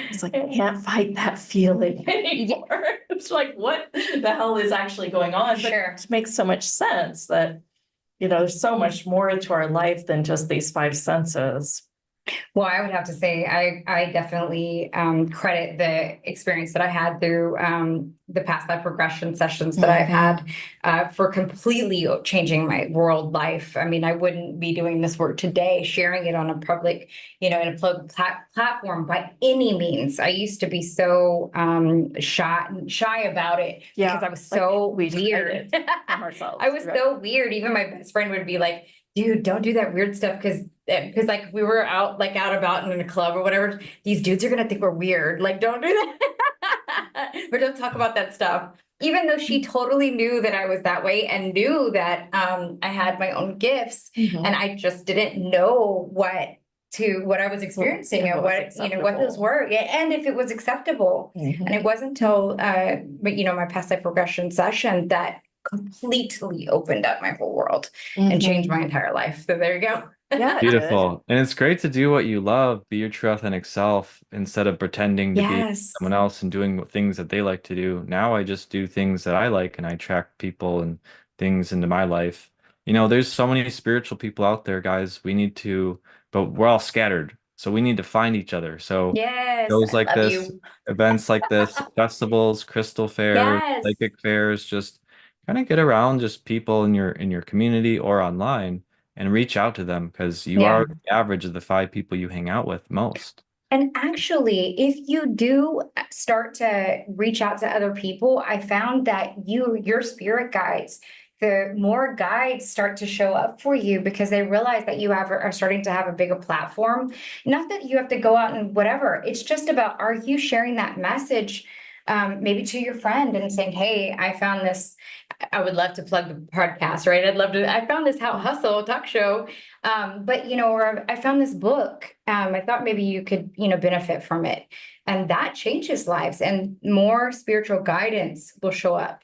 It's like, I can't fight that feeling anymore. It's like, what the hell is actually going on? Sure. But it makes so much sense that, there's so much more to our life than just these five senses. Well, I would have to say I definitely credit the experience that I had through the past life regression sessions that I've had for completely changing my world life. I mean, I wouldn't be doing this work today, sharing it on a public, in a public platform by any means. I used to be so shy about it because I was so weird. I was so weird. Even my best friend would be like, dude, don't do that weird stuff because like we were out about in a club or whatever. These dudes are gonna think we're weird. Like, don't do that. Or don't talk about that stuff. Even though she totally knew that I was that way and knew that I had my own gifts, and I just didn't know what I was experiencing and what those were. Yeah, and if it was acceptable. And it wasn't until my past life regression session that completely opened up my whole world and changed my entire life. So there you go. Yeah, Beautiful. And it's great to do what you love, be your true authentic self instead of pretending to be someone else and doing things that they like to do. Now I just do things that I like and I attract people and things into my life. There's so many spiritual people out there, guys. But we're all scattered. So we need to find each other. So Yes, shows I like love this, you. events like this, festivals, crystal fairs, Yes. psychic fairs, just kind of get around just people in your community or online and reach out to them because you Yeah. are the average of the 5 people you hang out with most. And actually, if you do start to reach out to other people, I found that your spirit guides, the more guides start to show up for you because they realize that you are starting to have a bigger platform. Not that you have to go out and whatever. It's just about, are you sharing that message maybe to your friend and saying, hey, I found this. I would love to plug the podcast, right? I found this How Hustle talk show. Or I found this book. I thought maybe you could, benefit from it. And that changes lives, and more spiritual guidance will show up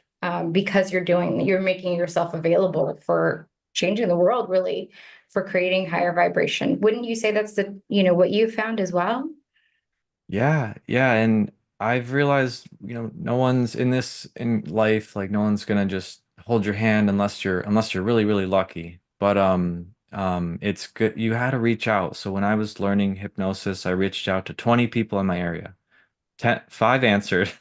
because you're making yourself available for changing the world, really, for creating higher vibration. Wouldn't you say that's what you found as well? Yeah, yeah, and I've realized, no one's in life, like no one's gonna just hold your hand unless you're really, really lucky. But it's good you had to reach out. So when I was learning hypnosis, I reached out to 20 people in my area. 5 answered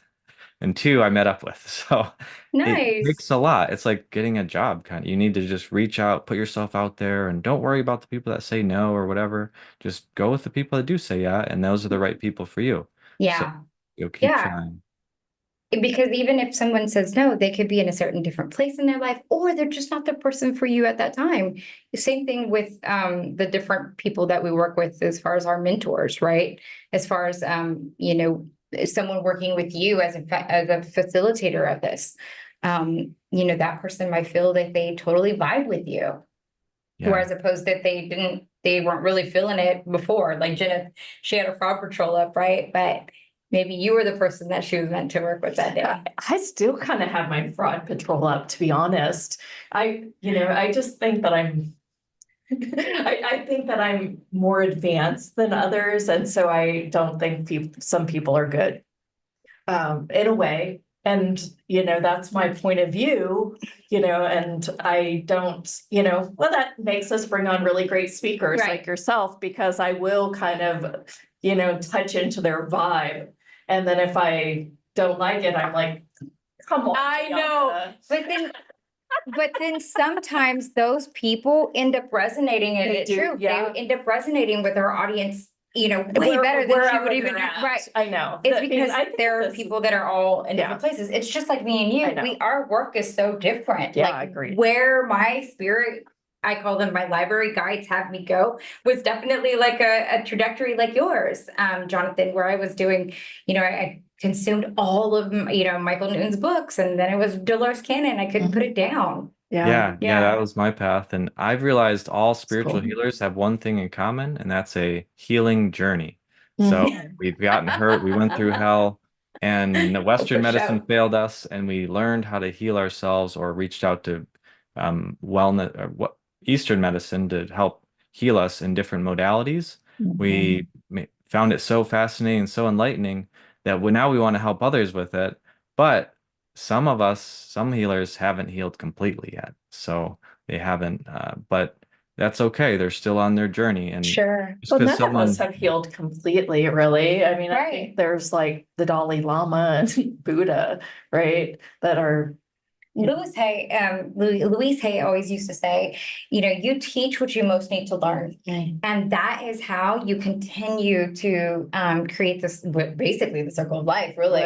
and 2 I met up with. So it Nice. takes a lot. It's like getting a job kind of. You need to just reach out, put yourself out there, and don't worry about the people that say no or whatever. Just go with the people that do say yeah, and those are the right people for you. So Yeah. you'll keep Yeah. trying. Because even if someone says no, they could be in a certain different place in their life, or they're just not the person for you at that time. The same thing with the different people that we work with as far as our mentors, right? As far as someone working with you as a facilitator of this. That person might feel that they totally vibe with you. Yeah. Whereas opposed that they weren't really feeling it before. Like Jenna, she had a fraud patrol up, right? But maybe you were the person that she was meant to work with that day. I still kind of have my fraud patrol up, to be honest. I just think that I think that I'm more advanced than others, and so I don't think some people are good, in a way. And, that's my point of view, and I don't, well, that makes us bring on really great speakers like yourself, because I will kind of, touch into their vibe. And then if I don't like it, I'm like, come on. I know, but then sometimes those people end up resonating, and They it's do, true. yeah. They end up resonating with our audience, way better than she Wherever would even, they're at. right. I know. It's I mean, because I think there are this- people that are all in different places. It's just like me I and know. you. Our work is so different. Yeah, Like I agree. where my spirit, I call them my library guides, have me go, was definitely like a trajectory like yours, Jonathan, where I was doing, I consumed all of, Michael Newton's books, and then it was Dolores Cannon. I couldn't put it down. Yeah, Yeah. that was my path. And I've realized all spiritual cool. healers have one thing in common, and that's a healing journey. So we've gotten hurt, we went through hell, and the Western medicine failed us, and we learned how to heal ourselves or reached out to wellness or what Eastern medicine to help heal us in different modalities. We found it so fascinating, so enlightening that now we want to help others with it. But some healers haven't healed completely yet. So they haven't, but that's okay. They're still on their journey. And Sure. just Well, because none of us have healed completely, really. I mean, I think there's like the Dalai Lama and Buddha, right? That are Louise Hay always used to say, you teach what you most need to learn. And that is how you continue to create this, basically the circle of life, really.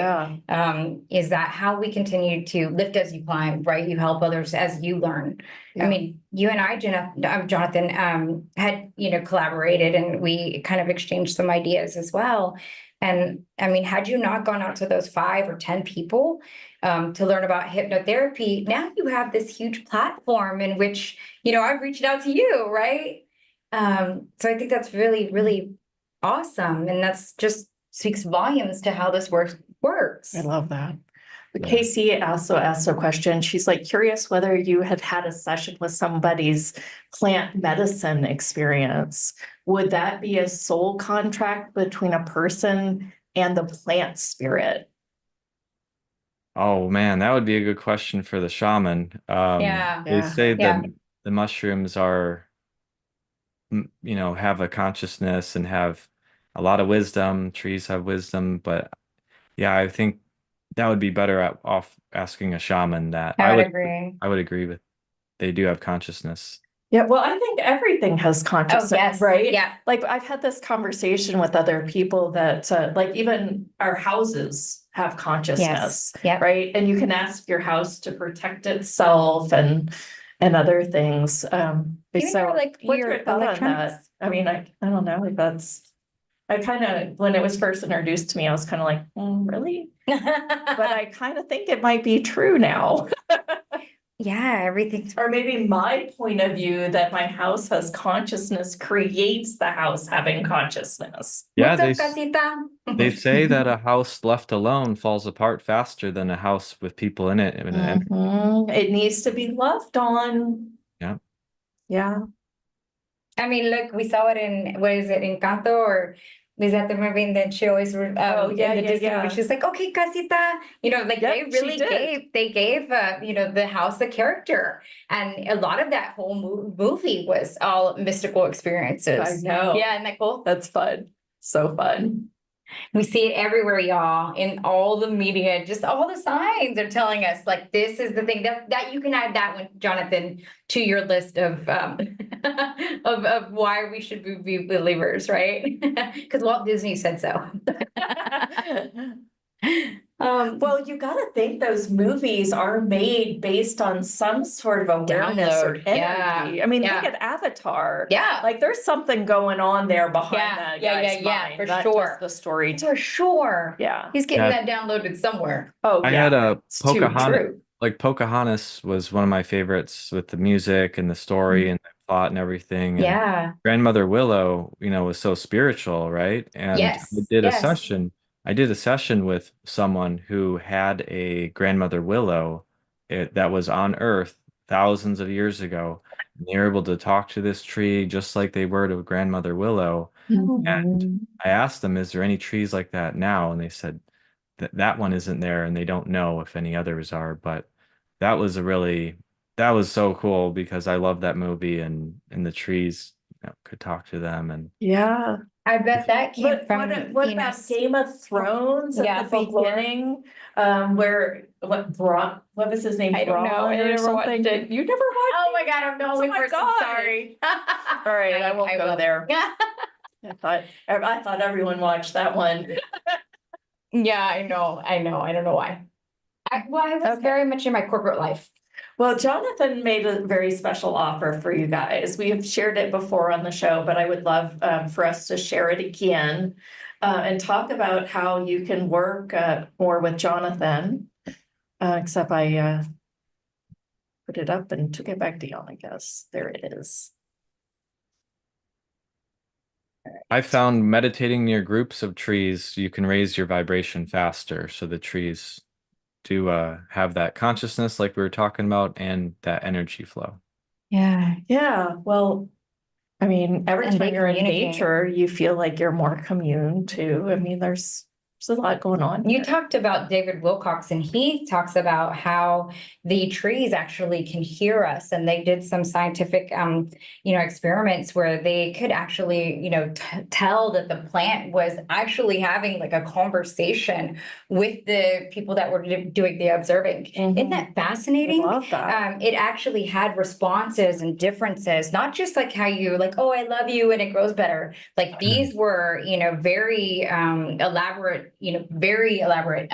Is that how we continue to lift as you climb, right? You help others as you learn. I mean, you and I, Jonathan, had, collaborated, and we kind of exchanged some ideas as well. And I mean, had you not gone out to those 5 or 10 people to learn about hypnotherapy, now you have this huge platform in which, I've reached out to you, right? So I think that's really, really awesome. And that's just speaks volumes to how this works. I love that. But Casey also asked a question. She's like curious whether you had had a session with somebody's plant medicine experience. Would that be a soul contract between a person and the plant spirit? Oh man, that would be a good question for the shaman. They say that the mushrooms are, have a consciousness and have a lot of wisdom. Trees have wisdom, but yeah, I think that would be better off asking a shaman that. I would agree. I would agree with. They do have consciousness. Yeah, well, I think everything has consciousness, right? Yeah. Like I've had this conversation with other people that like even our houses have consciousness, right? And you can ask your house to protect itself and other things. So like what's your thought on that? I mean, I don't know if that's, I kind of, when it was first introduced to me, I was kind of like, really? But I kind of think it might be true now. Yeah, everything's. Or maybe my point of view that my house has consciousness creates the house having consciousness. Yeah, What's up, Casita? they say that a house left alone falls apart faster than a house with people in it. It needs to be loved on. Yeah. Yeah. I mean, look, we saw it in, what is it, Encanto, or is that the movie? And then she always, in the Disney movie, she's like, okay, Casita, like they really gave, the house a character. And a lot of that whole movie was all mystical experiences. I know. Yeah, isn't that cool? That's fun. So fun. We see it everywhere, y'all, in all the media. Just all the signs are telling us, like, this is the thing that you can add that one, Jonathan, to your list of of why we should be believers, right? Because Walt Disney said so. Well, you got to think those movies are made based on some sort of awareness or energy. I mean, look at Avatar. Yeah. Like there's something going on there behind that guy's mind. For not sure. Just the story. For sure. Yeah. He's getting that downloaded somewhere. Oh, I yeah. had a It's too true. like Pocahontas was one of my favorites with the music and the story and the plot and everything. And Grandmother Willow, was so spiritual, right? And I did a session with someone who had a grandmother willow that was on Earth thousands of years ago. And they were able to talk to this tree just like they were to grandmother willow. And I asked them, is there any trees like that now? And they said that one isn't there, and they don't know if any others are. But that was so cool because I love that movie and the trees could talk to them. And Yeah. I bet that came from, What you know, about Game of Thrones at Yeah, the folklore. beginning? Where what was his name? I don't know. Bronn I or never watched something? it. You never watched Oh my God, I'm the only my person. God. Sorry. All right, I won't go will. there. I thought everyone watched that one. Yeah, I know. I don't know why. I was Okay. very much in my corporate life. Well, Jonathan made a very special offer for you guys. We have shared it before on the show, but I would love for us to share it again and talk about how you can work more with Jonathan. Except I put it up and took it back down, I guess. There it is. I found meditating near groups of trees, you can raise your vibration faster. So the trees do have that consciousness like we were talking about and that energy flow. Yeah. Yeah, well, I mean, every And time they you're in communicate. nature, you feel like you're more commune too. I mean, there's a lot going on You here. talked about David Wilcox, and he talks about how the trees actually can hear us, and they did some scientific, experiments where they could actually, tell that the plant was actually having like a conversation with the people that were doing the observing. Isn't that fascinating? I love that. It actually had responses and differences, not just like how you like, oh, I love you, and it grows better. Like these were, very very elaborate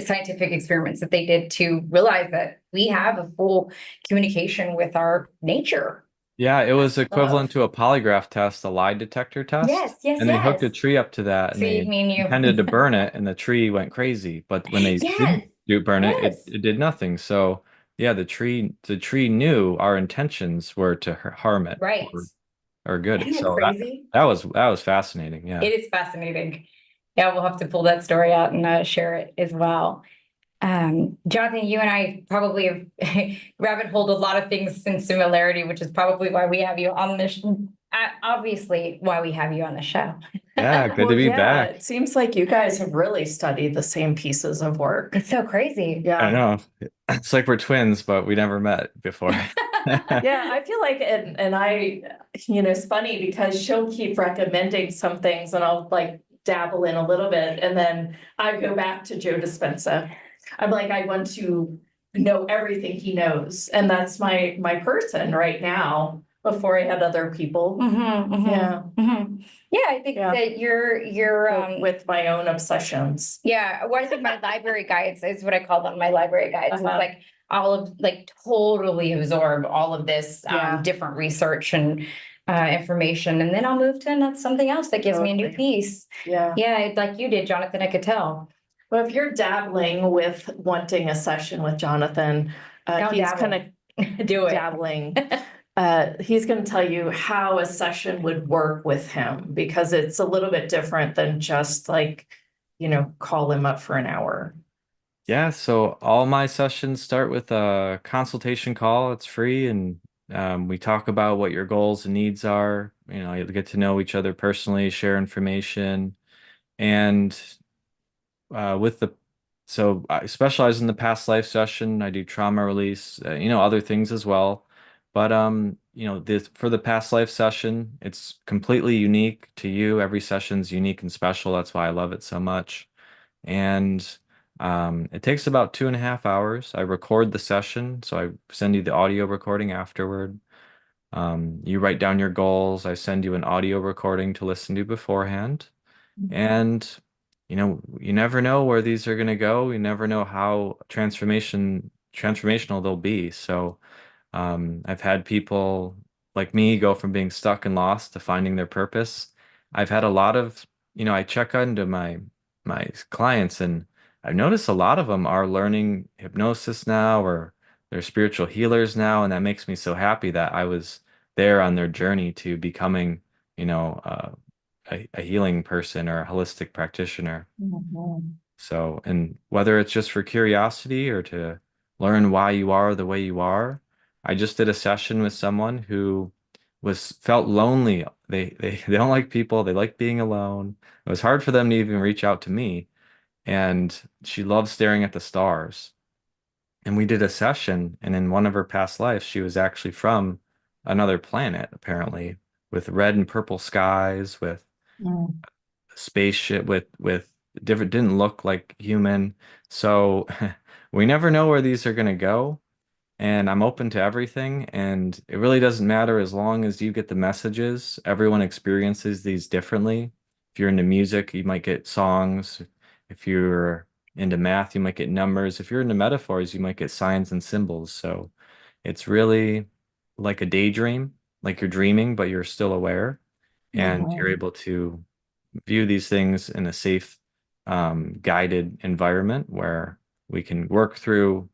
scientific experiments that they did to realize that we have a full communication with our nature. Yeah, it was equivalent to a polygraph test, a lie detector test. Yes, yes, And they hooked a yes. tree up to that and See, they me and you. intended to burn it, and the tree went crazy. But when they Yes, didn't burn it, yes. it did nothing. So yeah, the tree knew our intentions were to harm it Right. or good. Isn't it So crazy? that was fascinating. Yeah. It is fascinating. Yeah, we'll have to pull that story out and share it as well. Jonathan, you and I probably have rabbit holed a lot of things in similarity, which is probably why we have you on this. Obviously, why we have you on the show. Yeah, good to be back. It seems like you guys have really studied the same pieces of work. It's so crazy. Yeah. I know. It's like we're twins, but we never met before. Yeah, I feel like, and I, it's funny because she'll keep recommending some things and I'll like dabble in a little bit. And then I go back to Joe Dispenza. I'm like, I want to know everything he knows. And that's my person right now before I had other people. Yeah. Yeah, I think that you're with my own obsessions. Yeah, well, I think my library guides is what I call them, my library guides. It's like all of like totally absorb all of this different research and information, and then I'll move to something else that gives me a new piece. Yeah, like you did, Jonathan, I could tell. Well, if you're dabbling with wanting a session with Jonathan, he's kind of do it. Dabbling. He's going to tell you how a session would work with him because it's a little bit different than just like, call him up for an hour. Yeah, so all my sessions start with a consultation call. It's free, and we talk about what your goals and needs are. You get to know each other personally, share information, and with the so I specialize in the past life session. I do trauma release, other things as well. But this for the past life session, it's completely unique to you. Every session's unique and special. That's why I love it so much. And it takes about 2.5 hours. I record the session, so I send you the audio recording afterward. You write down your goals. I send you an audio recording to listen to beforehand. And you never know where these are going to go. You never know how transformational they'll be. So I've had people like me go from being stuck and lost to finding their purpose. I've had a lot of, I check into my clients, and I've noticed a lot of them are learning hypnosis now, or they're spiritual healers now, and that makes me so happy that I was there on their journey to becoming, a healing person or a holistic practitioner. So, and whether it's just for curiosity or to learn why you are the way you are, I just did a session with someone who felt lonely. They don't like people. They like being alone. It was hard for them to even reach out to me. And she loves staring at the stars. And we did a session, and in one of her past lives, she was actually from another planet, apparently. with red and purple skies, with Mm. spaceship with different, didn't look like human. So we never know where these are going to go. And I'm open to everything. And it really doesn't matter as long as you get the messages. Everyone experiences these differently. If you're into music, you might get songs. If you're into math, you might get numbers. If you're into metaphors, you might get signs and symbols. So it's really like a daydream, like you're dreaming, but you're still aware. And you're Mhm. able to view these things in a safe, guided environment where we can work through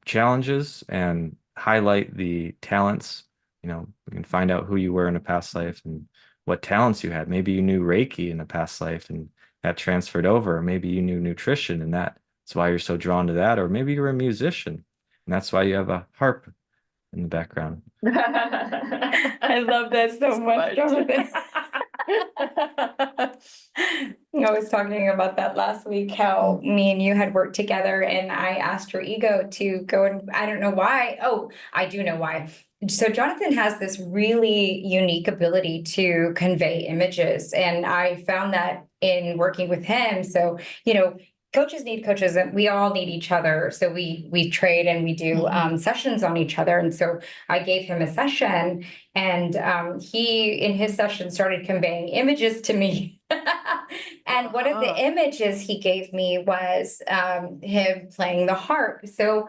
challenges and highlight the talents. You know, we can find out who you were in a past life and what talents you had. Maybe you knew Reiki in a past life and that transferred over. Maybe you knew nutrition and that's why you're so drawn to that. Or maybe you're a musician and that's why you have a harp in the background. I love that so much, Jonathan. I was talking about that last week, how me and you had worked together and I asked your ego to go, and I don't know why. Oh, I do know why. So Jonathan has this really unique ability to convey images, and I found that in working with him. So, coaches need coaches, and we all need each other. So we trade and we do sessions on each other. And so I gave him a session, and he in his session started conveying images to me. And one of the images he gave me was him playing the harp. So,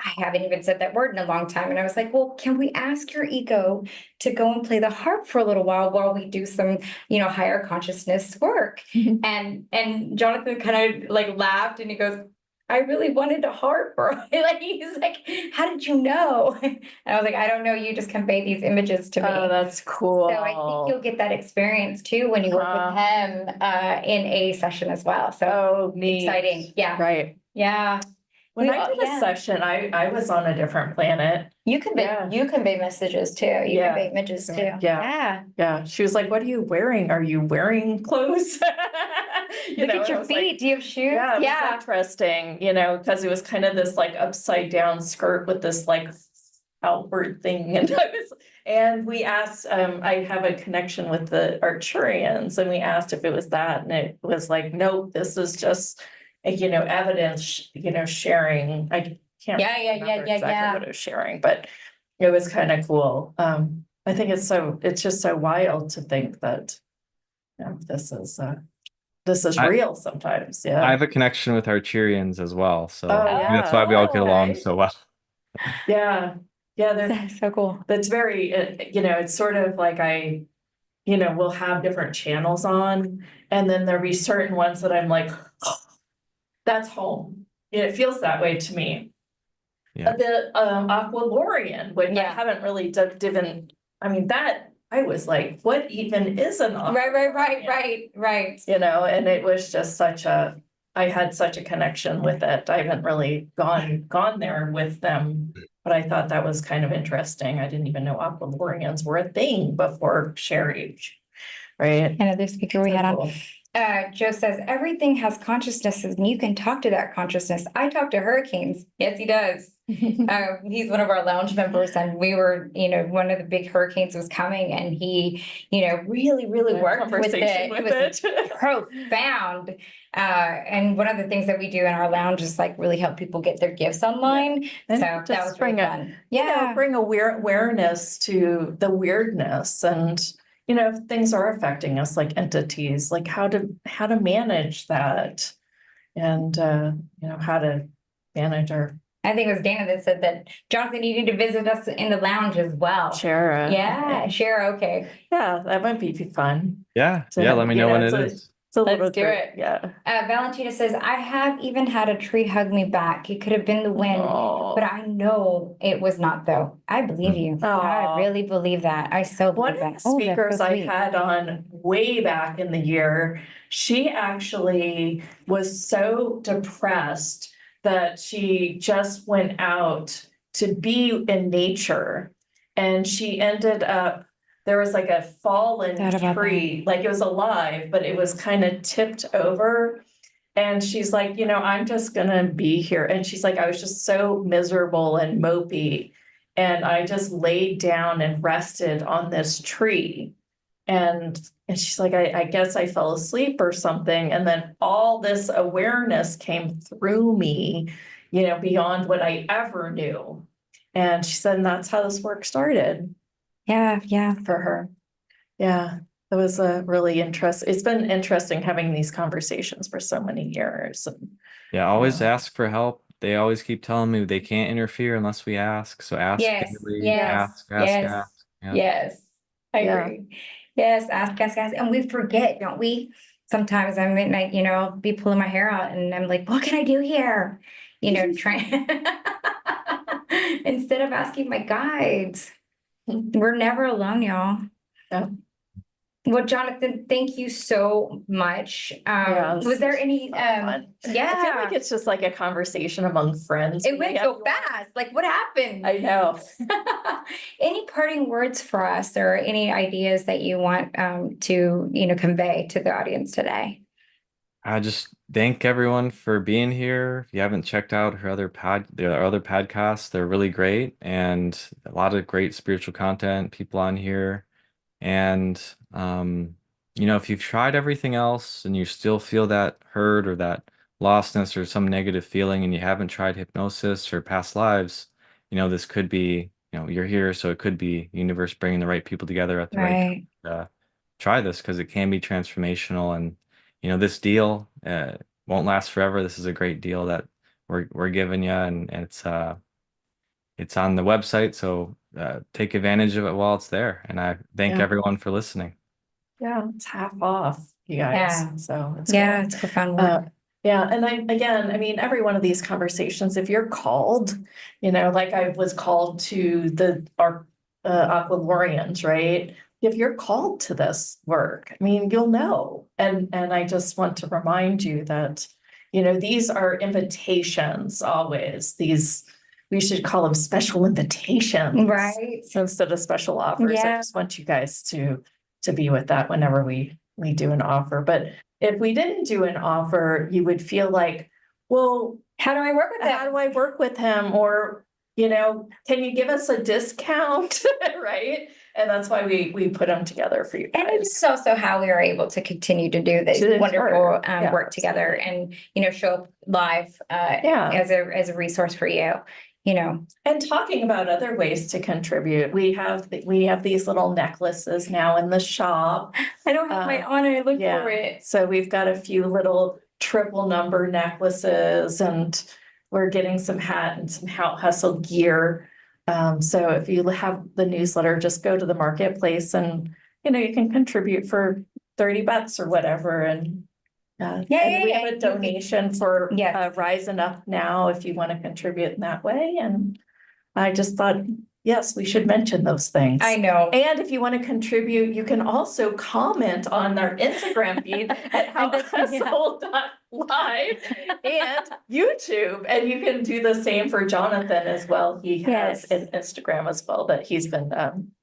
I haven't even said that word in a long time. And I was like, well, can we ask your ego to go and play the harp for a little while we do some, higher consciousness work? And Jonathan kind of like laughed and he goes, I really wanted a harp. Or like, he's like, how did you know? And I was like, I don't know. You just convey these images to me. Oh, that's cool. So I think you'll get that experience too when you work with him in a session as well. So neat. exciting. Yeah. Right. Yeah. When I did a session, I was on a different planet. You convey messages too. You convey images too. Yeah. She was like, what are you wearing? Are you wearing clothes? Look at your feet. Do you have shoes? Yeah, it was interesting, because it was kind of this like upside down skirt with this like outward thing. And we asked, I have a connection with the Arcturians, and we asked if it was that, and it was like, nope, this is just, evidence, sharing. I can't remember exactly what it was sharing, but it was kind of cool. I think it's just so wild to think that, this is I, real sometimes. I Yeah. have a connection with Arcturians as well. So yeah. that's why we all get along so well. Yeah. Yeah. That's so cool. That's very, it's sort of like we'll have different channels on, and then there'll be certain ones that I'm like, oh, that's home. It feels that way to me. Yeah. The Aqualorian, which I haven't really dug in. I mean, that I was like, what even is an Aqualorian? Right. And it was just I had such a connection with it. I haven't really gone there with them, but I thought that was kind of interesting. I didn't even know Aqualorians were a thing before Sherry, right? Another speaker we had on. Joe says, everything has consciousnesses and you can talk to that consciousness. I talk to hurricanes. Yes, he does. He's one of our lounge members, and we were, one of the big hurricanes was coming, and he, really worked with it. It was profound. And one of the things that we do in our lounge is like really help people get their gifts online. So that was really fun. Bring awareness to the weirdness, and if things are affecting us, like entities, like how to manage that, and how to manage our. I think it was Dana that said that, Jonathan, you need to visit us in the lounge as well. Shara. Yeah, Shara, okay. Yeah, that might be fun. Yeah, let me know when it is. Let's do it. Yeah. Valentina says, I have even had a tree hug me back. It could have been the wind, but I know it was not, though. I believe you. I really believe that. I so believe that. One of the speakers I had on way back in the year, she actually was so depressed that she just went out to be in nature, and she ended up, there was like a fallen tree, like it was alive, but it was kind of tipped over. And she's like, I'm just gonna be here. And she's like, I was just so miserable and mopey. And I just laid down and rested on this tree. And she's like, I guess I fell asleep or something. And then all this awareness came through me, beyond what I ever knew. And she said, and that's how this work started. Yeah. For her. Yeah. It was a really it's been interesting having these conversations for so many years. Yeah, always ask for help. They always keep telling me they can't interfere unless we ask. So ask daily, ask. Yeah. Yes. I agree. Yes, ask. And we forget, don't we? Sometimes I'm midnight, I'll be pulling my hair out and I'm like, what can I do here? Trying instead of asking my guides. We're never alone, y'all. Yeah. Well, Jonathan, thank you so much. Was there any, I feel like it's just like a conversation among friends. It went so fast. Like, what happened? I know. Any parting words for us or any ideas that you want to, convey to the audience today? I just thank everyone for being here. If you haven't checked out their other podcasts, they're really great and a lot of great spiritual content, people on here. And if you've tried everything else and you still feel that hurt or that lostness or some negative feeling and you haven't tried hypnosis or past lives, this could be, you're here, so it could be universe bringing the right people together at the right time. Try this because it can be transformational, and this deal won't last forever. This is a great deal that we're giving you, and it's on the website, so take advantage of it while it's there. And I thank everyone for listening. Yeah, it's half off, you guys. Yeah. So it's profound work. And every one of these conversations, if you're called, like I was called to our Aqualorians, right? If you're called to this work, you'll know. And I just want to remind you that, these are invitations always. We should call them special invitations. Right. Instead of special offers. Yeah. I just want you guys to be with that whenever we do an offer. But if we didn't do an offer, you would feel like, well, how do I work with him? How do I work with him? Or, can you give us a discount? Right. And that's why we put them together for you guys. And it's also how we are able to continue to do this wonderful work together and, show up live as a resource for you. And talking about other ways to contribute, we have these little necklaces now in the shop. I don't have my on, I look for it. So we've got a few little triple number necklaces, and we're getting some hat and some hustle gear. So if you have the newsletter, just go to the marketplace and you can contribute for $30 or whatever. And we have a donation for Rising Up Now if you want to contribute in that way. And I just thought, yes, we should mention those things. I know. And if you want to contribute, you can also comment on our Instagram feed at howhustle.live and YouTube. And you can do the same for Jonathan as well. He has an Instagram as well that he's been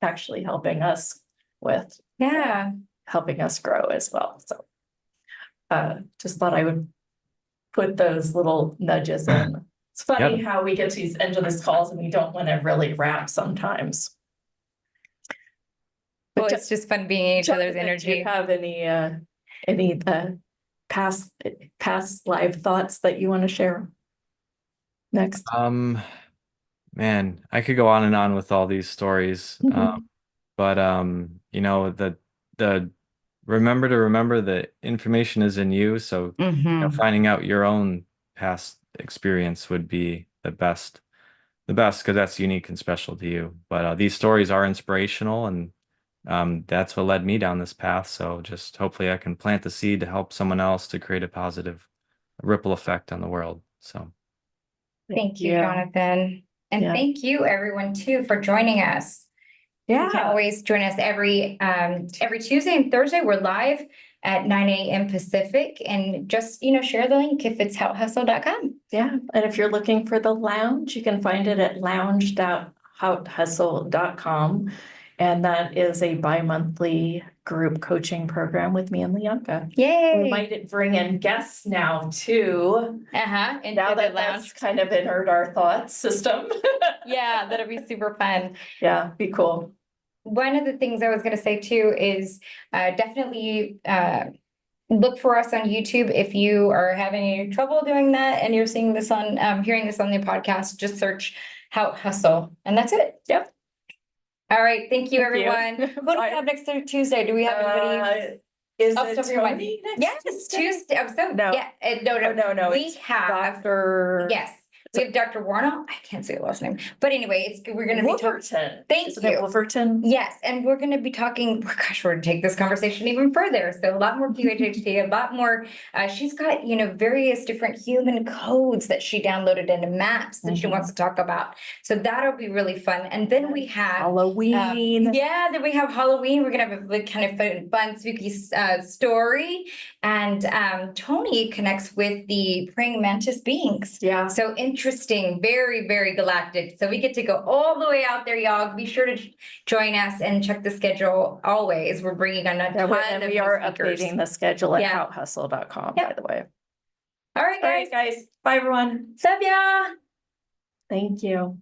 actually helping us with. Yeah. Helping us grow as well. So just thought I would put those little nudges in. It's funny how we get to these end of these calls and we don't want to really wrap sometimes. Well, it's just fun being in each other's energy. Do you have any past live thoughts that you want to share next? Man, I could go on and on with all these stories. But the remember that information is in you. So finding out your own past experience would be the best because that's unique and special to you. But these stories are inspirational, and that's what led me down this path. So just hopefully I can plant the seed to help someone else to create a positive ripple effect on the world. So thank you, Jonathan. And thank you everyone too for joining us. You can always join us every Tuesday and Thursday. We're live at 9 a.m. Pacific, and just, share the link if it's howhustle.com. Yeah. And if you're looking for the lounge, you can find it at lounge.howhustle.com. And that is a bi-monthly group coaching program with me and Leonka. We Yay. might bring in guests now too. Into Now the that lounge. that's kind of entered our thought system. Yeah, that'll be super fun. Yeah, be cool. One of the things I was going to say too is definitely look for us on YouTube. If you are having any trouble doing that and you're seeing this on, hearing this on the podcast, just search How Hustle, and that's it. Yep. All right. Thank you, Thank you. everyone. Who do we have next Tuesday? Do we have anybody? Is Off the it top of your mind? Tony next Yes, Tuesday? Tuesday. No. Yeah, No. We It's have, Dr. yes, we have Dr. Warno. I can't say the last name, but anyway, we're going to be talking. Wolverton. Thank Isn't it you. Wolverton? Yes, and we're going to be talking, gosh, we're going to take this conversation even further. So a lot more QHHT, a lot more, she's got, various different human codes that she downloaded into maps that she wants to talk about. So that'll be really fun. And then we have Halloween. then we have Halloween. We're going to have a kind of fun spooky story. And Tony connects with the praying mantis beings. Yeah. So interesting, very, very galactic. So we get to go all the way out there, y'all. Be sure to join us and check the schedule always. We're bringing on a ton And of we new are speakers. updating the schedule at Yeah. houthustle.com, Yep. by the way. All right, All guys. right, guys. Bye, everyone. Love ya. Thank you.